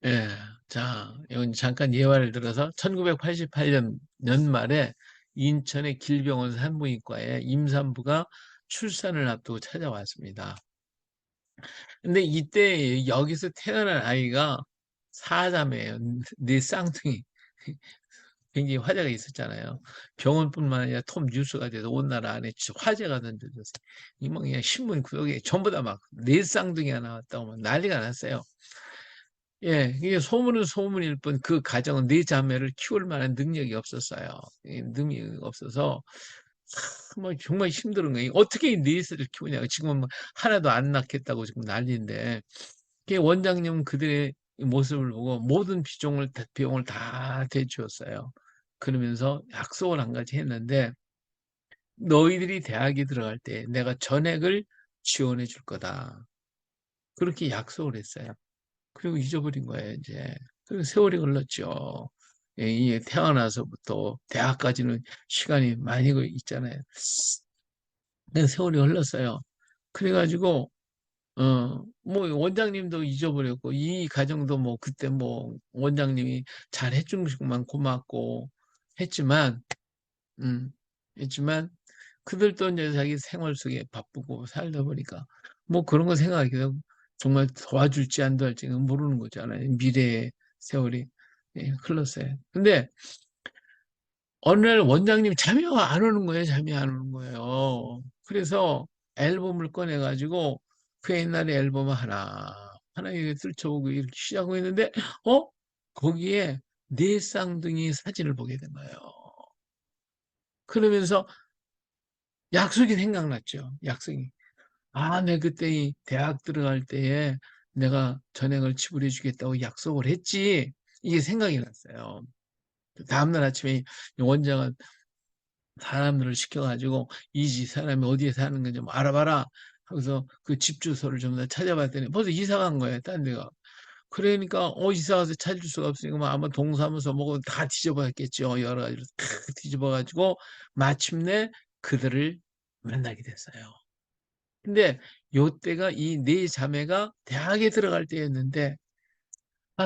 예. 자, 이건 잠깐 예화를 들어서 1988년 연말에 인천의 길병원 산부인과에 임산부가 출산을 앞두고 찾아왔습니다. 근데 이때 여기서 태어난 아이가 사자매예요. 네 쌍둥이. 굉장히 화제가 있었잖아요. 병원뿐만 아니라 톱 뉴스가 돼서 온 나라 안에 화제가 던져졌어요. 이뭐 그냥 신문 구석에 전부 다 막 네 쌍둥이가 나왔다고 막 난리가 났어요. 예, 이게 소문은 소문일 뿐 그 가정은 네 자매를 키울 만한 능력이 없었어요. 능력이 없어서 뭐 정말 힘든 거예요. 어떻게 넷을 키우냐. 지금 뭐 하나도 안 낳겠다고 지금 난리인데. 원장님은 그들의 모습을 보고 모든 비용을 다 대주었어요. 그러면서 약속을 한 가지 했는데 너희들이 대학에 들어갈 때 내가 전액을 지원해 줄 거다. 그렇게 약속을 했어요. 그리고 잊어버린 거예요, 이제. 그리고 세월이 흘렀죠. 이 태어나서부터 대학까지는 시간이 많이 있잖아요. 근데 세월이 흘렀어요. 그래가지고 뭐 원장님도 잊어버렸고 이 가정도 뭐 그때 뭐 원장님이 잘 해준 것만 고맙고 했지만 음 했지만 그들도 이제 자기 생활 속에 바쁘고 살다 보니까 뭐 그런 거 생각하기도 정말 도와줄지 안 도와줄지는 모르는 거잖아요. 미래의 세월이 흘렀어요. 근데 어느 날 원장님이 잠이 안 오는 거예요. 잠이 안 오는 거예요. 그래서 앨범을 꺼내 가지고 그 옛날의 앨범을 하나 이렇게 들춰보고 이렇게 시작하고 있는데 어? 거기에 네 쌍둥이 사진을 보게 된 거예요. 그러면서 약속이 생각났죠. 약속이. 내 그때 이 대학 들어갈 때에 내가 전액을 지불해 주겠다고 약속을 했지. 이게 생각이 났어요. 다음날 아침에 원장은 사람들을 시켜가지고 이 집 사람이 어디에 사는 건지 좀 알아봐라 하고서 그 집 주소를 좀 더 찾아봤더니 벌써 이사 간 거예요. 딴 데가. 그러니까 이사 가서 찾을 수가 없으니까 뭐 아마 동사무소 뭐고 다 뒤져봤겠죠. 여러 가지로 다 뒤집어가지고 마침내 그들을 만나게 됐어요. 근데 요때가 이 네 자매가 대학에 들어갈 때였는데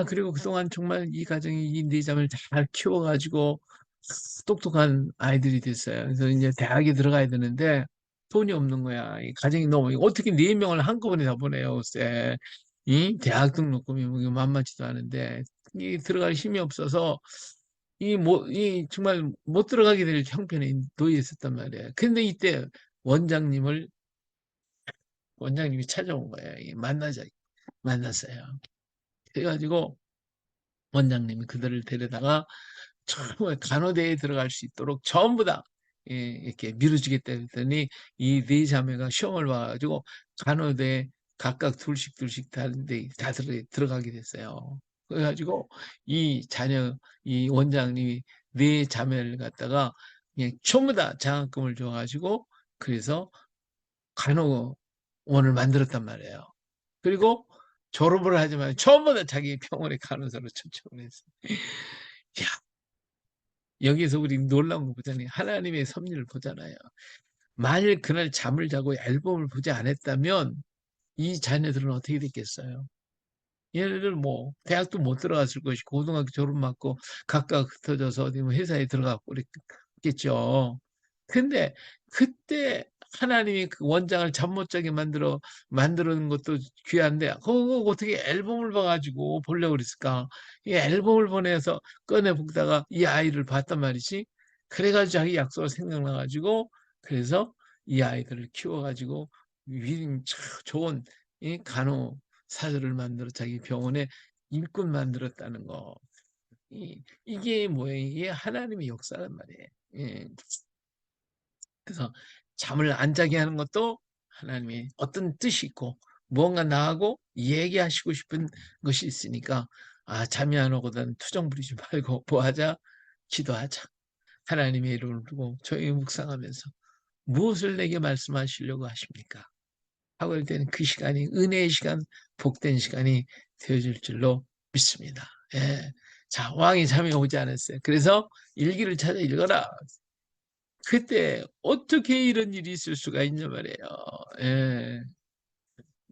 그리고 그동안 정말 이 가정이 이 네 자매를 잘 키워가지고 똑똑한 아이들이 됐어요. 그래서 이제 대학에 들어가야 되는데 돈이 없는 거야. 이 가정이 너무 어떻게 네 명을 한꺼번에 다 보내요, 글쎄. 이 대학 등록금이 뭐 만만치도 않은데 이 들어갈 힘이 없어서 이 정말 못 들어가게 될 형편에 놓여 있었단 말이에요. 근데 이때 원장님을 원장님이 찾아온 거예요. 만났어요. 그래가지고 원장님이 그들을 데려다가 정말 간호대에 들어갈 수 있도록 전부 다 이렇게 밀어주겠다 했더니 이 네 자매가 시험을 봐가지고 간호대에 각각 둘씩 다 들어가게 됐어요. 그래가지고 이 원장님이 네 자매를 갖다가 그냥 전부 다 장학금을 줘가지고 그래서 간호원을 만들었단 말이에요. 그리고 졸업을 하지만 전부 다 자기 병원에 간호사로 초청을 했어요. 야, 여기서 우리 놀라운 거 보잖아요. 하나님의 섭리를 보잖아요. 만일 그날 잠을 자고 앨범을 보지 않았다면 이 자녀들은 어떻게 됐겠어요? 얘네들 뭐 대학도 못 들어갔을 것이고 고등학교 졸업 맞고 각각 흩어져서 어디 뭐 회사에 들어갔고 그랬겠죠. 근데 그때 하나님이 그 원장을 잠 못 자게 만들어는 것도 귀한데 그거 어떻게 앨범을 봐가지고 보려고 그랬을까? 이 앨범을 보내서 꺼내 보다가 이 아이를 봤단 말이지. 그래가지고 자기 약속을 생각나가지고 그래서 이 아이들을 키워가지고 좋은 이 간호사들을 만들어 자기 병원에 일꾼 만들었다는 거. 이게 뭐예요? 이게 하나님의 역사란 말이에요. 예. 그래서 잠을 안 자게 하는 것도 하나님의 어떤 뜻이 있고 무언가 나하고 얘기하시고 싶은 것이 있으니까 잠이 안 오거든 투정 부리지 말고 뭐 하자? 기도하자. 하나님의 이름을 부르고 조용히 묵상하면서 무엇을 내게 말씀하시려고 하십니까? 하고 할 때는 그 시간이 은혜의 시간, 복된 시간이 되어질 줄로 믿습니다. 예. 자, 왕이 잠이 오지 않았어요. 그래서 일기를 찾아 읽어라. 그때 어떻게 이런 일이 있을 수가 있냐 말이에요. 예.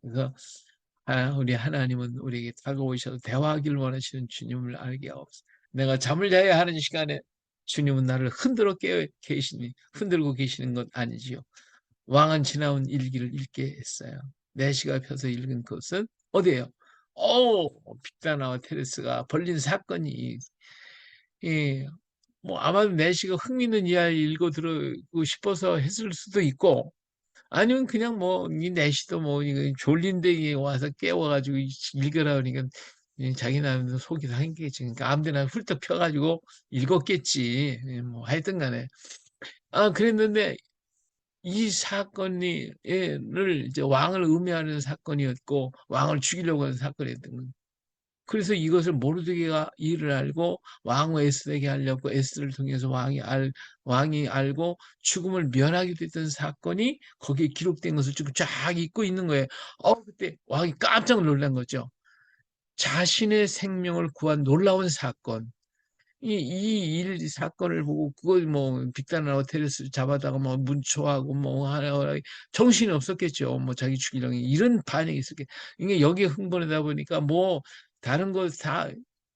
그래서 우리 하나님은 우리에게 다가오셔서 대화하기를 원하시는 주님을 알게 하옵소서. 내가 잠을 자야 하는 시간에 주님은 나를 흔들고 계시는 것 아니지요. 왕은 지나온 일기를 읽게 했어요. 내시가 펴서 읽은 것은 어디예요? 빅다나와 테레스가 벌린 사건이 예, 뭐 아마도 내시가 흥미있는 이야기 읽어 들고 싶어서 했을 수도 있고 아니면 그냥 뭐 이 내시도 뭐 이거 졸린데 이게 와서 깨워가지고 읽으라 그러니까 자기 나름대로 속이 상했겠지. 그러니까 아무데나 훌떡 펴가지고 읽었겠지. 뭐 하여튼 간에 그랬는데 이 사건이 를 이제 왕을 음해하는 사건이었고 왕을 죽이려고 하는 사건이었던 거예요. 그래서 이것을 모르드게가 이를 알고 왕후 에스더에게 알렸고 에스더를 통해서 왕이 알고 죽음을 면하게 됐던 사건이 거기에 기록된 것을 지금 쫙 읽고 있는 거예요. 그때 왕이 깜짝 놀란 거죠. 자신의 생명을 구한 놀라운 사건. 이 사건을 보고 그걸 뭐 빅단하고 테레스 잡아다가 뭐 문초하고 뭐 하나 정신이 없었겠죠. 뭐 자기 죽이려고 이런 반응이 있었겠. 이게 여기에 흥분하다 보니까 뭐 다른 거 다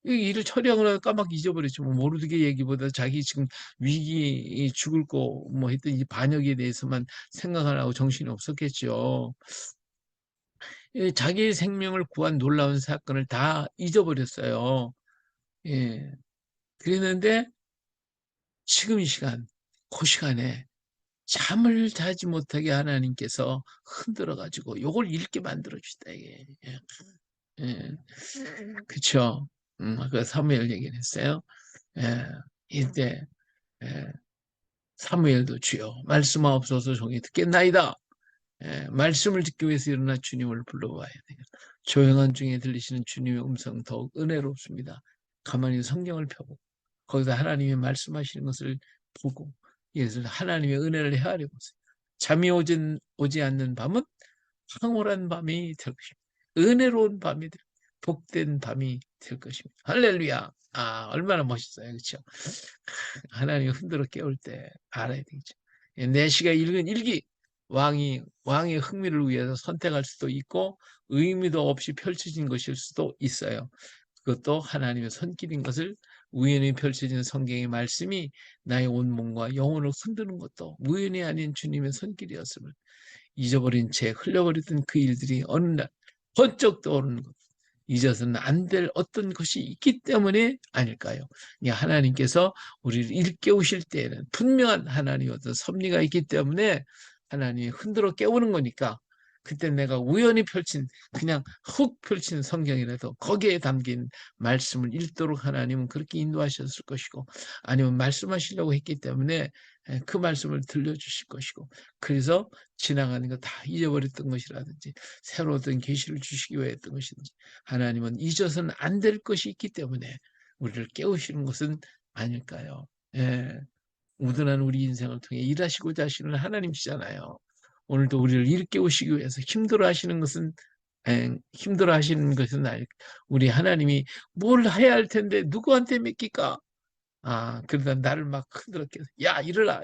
일을 처리하느라 까맣게 잊어버렸죠. 뭐 모르게 얘기보다 자기 지금 위기 죽을 거 뭐 했던 이 반역에 대해서만 생각 안 하고 정신이 없었겠죠. 자기의 생명을 구한 놀라운 사건을 다 잊어버렸어요. 예. 그랬는데 지금 이 시간, 그 시간에 잠을 자지 못하게 하나님께서 흔들어 가지고 요걸 읽게 만들어 주시다 이게. 예. 예. 그쵸. 그 사무엘 얘기를 했어요. 예. 이때 예. 사무엘도 주여 말씀하옵소서 종이 듣겠나이다. 예. 말씀을 듣기 위해서 일어나 주님을 불러봐야 돼요. 조용한 중에 들리시는 주님의 음성 더욱 은혜롭습니다. 가만히 성경을 펴고 거기서 하나님이 말씀하시는 것을 보고 이것을 하나님의 은혜를 헤아려 보세요. 잠이 오지 않는 밤은 황홀한 밤이 될 것입니다. 은혜로운 밤이 될 복된 밤이 될 것입니다. 할렐루야. 얼마나 멋있어요. 그렇죠? 하나님이 흔들어 깨울 때 알아야 되겠죠. 내시가 읽은 일기 왕의 흥미를 위해서 선택할 수도 있고 의미도 없이 펼쳐진 것일 수도 있어요. 그것도 하나님의 손길인 것을 우연히 펼쳐진 성경의 말씀이 나의 온몸과 영혼을 흔드는 것도 우연이 아닌 주님의 손길이었음을 잊어버린 채 흘려버렸던 그 일들이 어느 날 번쩍 떠오르는 것. 잊어서는 안 될 어떤 것이 있기 때문에 아닐까요? 하나님께서 우리를 일깨우실 때에는 분명한 하나님의 어떤 섭리가 있기 때문에 하나님이 흔들어 깨우는 거니까 그때 내가 우연히 그냥 훅 펼친 성경이라도 거기에 담긴 말씀을 읽도록 하나님은 그렇게 인도하셨을 것이고 아니면 말씀하시려고 했기 때문에 그 말씀을 들려주실 것이고 그래서 지나가는 거 다 잊어버렸던 것이라든지 새로 어떤 계시를 주시기 위해 했던 것이든지 하나님은 잊어서는 안 될 것이 있기 때문에 우리를 깨우시는 것은 아닐까요? 예. 우둔한 우리 인생을 통해 일하시고자 하시는 하나님이시잖아요. 오늘도 우리를 일깨우시기 위해서 힘들어 하시는 것은 우리 하나님이 뭘 해야 할 텐데 누구한테 맡길까? 그러다 나를 막 흔들었겠어. 야, 일어나.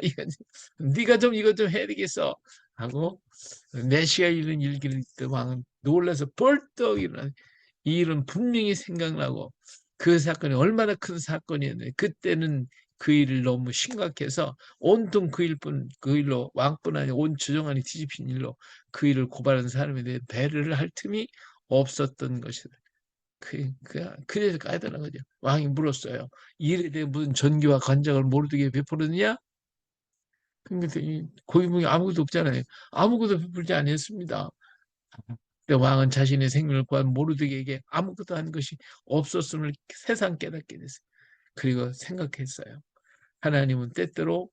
네가 좀 이거 좀 해야 되겠어. 하고 내시가 읽은 일기를 읽던 왕은 놀라서 벌떡 일어나. 이 일은 분명히 생각나고 그 사건이 얼마나 큰 사건이었는데 그때는 그 일을 너무 심각해서 온통 그 일뿐 그 일로 왕뿐 아니라 온 주정안이 뒤집힌 일로 그 일을 고발한 사람에 대해 배려를 할 틈이 없었던 것이다. 그래서 까다로운 거죠. 왕이 물었어요. 이 일에 대해 무슨 전기와 간장을 모르게 베풀었느냐? 근데 이 고인물이 아무것도 없잖아요. 아무것도 베풀지 않았습니다. 근데 왕은 자신의 생명을 구한 모르드게에게 아무것도 한 것이 없었음을 세상 깨닫게 됐어요. 그리고 생각했어요. 하나님은 때때로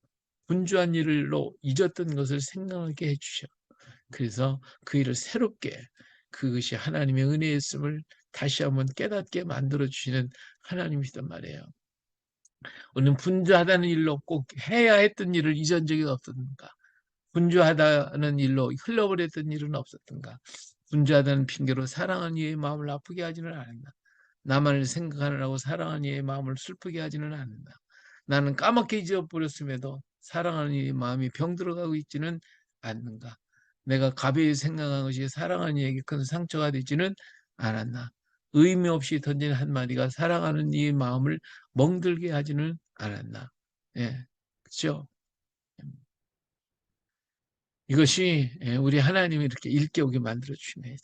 분주한 일로 잊었던 것을 생각하게 해주셔. 그래서 그 일을 새롭게 그것이 하나님의 은혜였음을 다시 한번 깨닫게 만들어 주시는 하나님이시단 말이에요. 우리는 분주하다는 일로 꼭 해야 했던 일을 잊은 적이 없었는가? 분주하다는 일로 흘러버렸던 일은 없었던가? 분주하다는 핑계로 사랑하는 이의 마음을 아프게 하지는 않았나? 나만을 생각하느라고 사랑하는 이의 마음을 슬프게 하지는 않는다. 나는 까맣게 잊어버렸음에도 사랑하는 이의 마음이 병들어가고 있지는 않는가? 내가 가벼이 생각한 것이 사랑하는 이에게 큰 상처가 되지는 않았나? 의미 없이 던진 한마디가 사랑하는 이의 마음을 멍들게 하지는 않았나? 예, 그렇죠? 이것이 우리 하나님이 이렇게 일깨우게 만들어 주시네.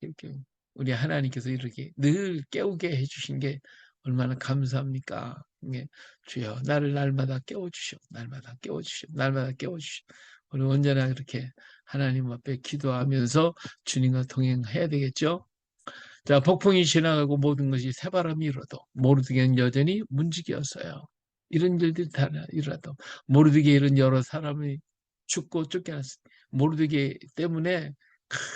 이렇게 우리 하나님께서 이렇게 늘 깨우게 해주신 게 얼마나 감사합니까? 이게 주여 나를 날마다 깨워주시오. 날마다 깨워주시오. 날마다 깨워주시오. 우리 언제나 이렇게 하나님 앞에 기도하면서 주님과 동행해야 되겠죠? 자, 폭풍이 지나가고 모든 것이 새바람이 일어도 모르드게는 여전히 문지기였어요. 이런 일들이 다 일어나도 모르드게 이런 여러 사람이 죽고 쫓겨났어요. 모르드게 때문에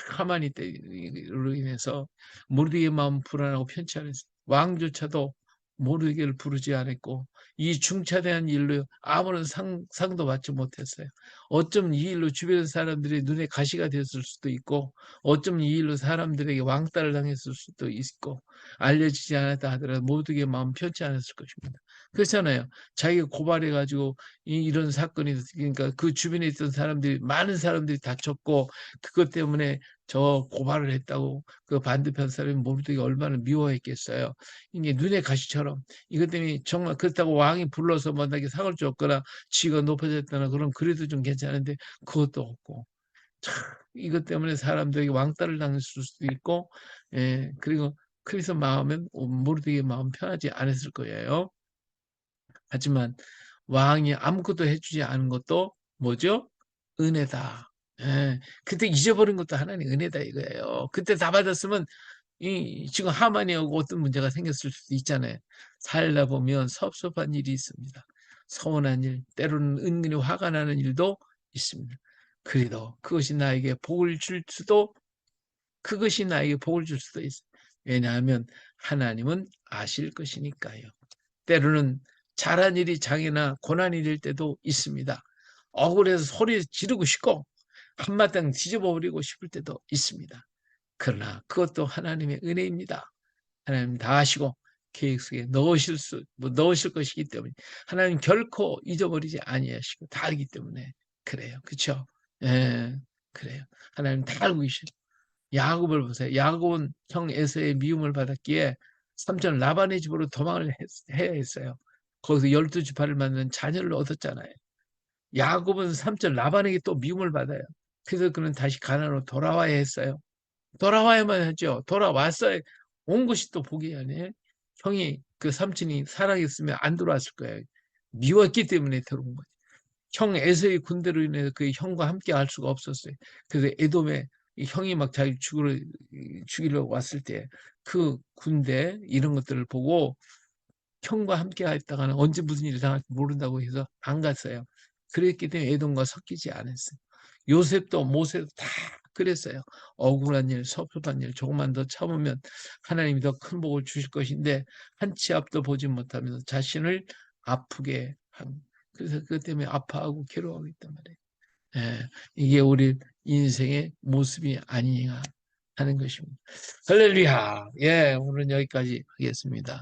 하만이 때로 인해서 모르드게 마음 불안하고 편치 않았어요. 왕조차도 모르드게를 부르지 않았고 이 중차대한 일로 아무런 상도 받지 못했어요. 어쩜 이 일로 주변 사람들의 눈에 가시가 됐을 수도 있고 어쩜 이 일로 사람들에게 왕따를 당했을 수도 있고 알려지지 않았다 하더라도 모두에게 마음 편치 않았을 것입니다. 그렇잖아요. 자기가 고발해가지고 이런 사건이 그러니까 그 주변에 있던 사람들이 많은 사람들이 다쳤고 그것 때문에 저 고발을 했다고 그 반대편 사람이 모두에게 얼마나 미워했겠어요. 이게 눈의 가시처럼 이것 때문에 정말 그렇다고 왕이 불러서 만약에 상을 줬거나 지위가 높아졌다나 그럼 그래도 좀 괜찮은데 그것도 없고 참 이것 때문에 사람들에게 왕따를 당했을 수도 있고 그리고 그래서 마음은 모르드게 마음 편하지 않았을 거예요. 하지만 왕이 아무것도 해주지 않은 것도 뭐죠? 은혜다. 그때 잊어버린 것도 하나님 은혜다 이거예요. 그때 다 받았으면 지금 하만이하고 어떤 문제가 생겼을 수도 있잖아요. 살다 보면 섭섭한 일이 있습니다. 서운한 일, 때로는 은근히 화가 나는 일도 있습니다. 그래도 그것이 나에게 복을 줄 수도 있어요. 왜냐하면 하나님은 아실 것이니까요. 때로는 잘한 일이 장애나 고난이 될 때도 있습니다. 억울해서 소리 지르고 싶고 한마당 뒤집어버리고 싶을 때도 있습니다. 그러나 그것도 하나님의 은혜입니다. 하나님 다 아시고 계획 속에 넣으실 것이기 때문에 하나님 결코 잊어버리지 아니하시고 다 알기 때문에 그래요. 그렇죠? 예, 그래요. 하나님 다 알고 계시죠. 야곱을 보세요. 야곱은 형 에서의 미움을 받았기에 삼촌 라반의 집으로 도망을 해야 했어요. 거기서 12지파를 만든 자녀를 얻었잖아요. 야곱은 삼촌 라반에게 또 미움을 받아요. 그래서 그는 다시 가나안으로 돌아와야 했어요. 돌아와야만 하죠. 돌아왔어야 온 것이 또 복이 아니에요. 형이 그 삼촌이 살아있으면 안 돌아왔을 거예요. 미웠기 때문에 들어온 거죠. 형 에서의 군대로 인해서 그 형과 함께 할 수가 없었어요. 그래서 에돔에 형이 막 자기 죽이려고 왔을 때 그 군대 이런 것들을 보고 형과 함께 했다가는 언제 무슨 일이 당할지 모른다고 해서 안 갔어요. 그랬기 때문에 에돔과 섞이지 않았어요. 요셉도 모세도 다 그랬어요. 억울한 일, 섭섭한 일 조금만 더 참으면 하나님이 더 큰 복을 주실 것인데 한 치 앞도 보지 못하면서 자신을 아프게 한 그래서 그것 때문에 아파하고 괴로워하고 있단 말이에요. 이게 우리 인생의 모습이 아니냐 하는 것입니다. 할렐루야. 오늘은 여기까지 하겠습니다.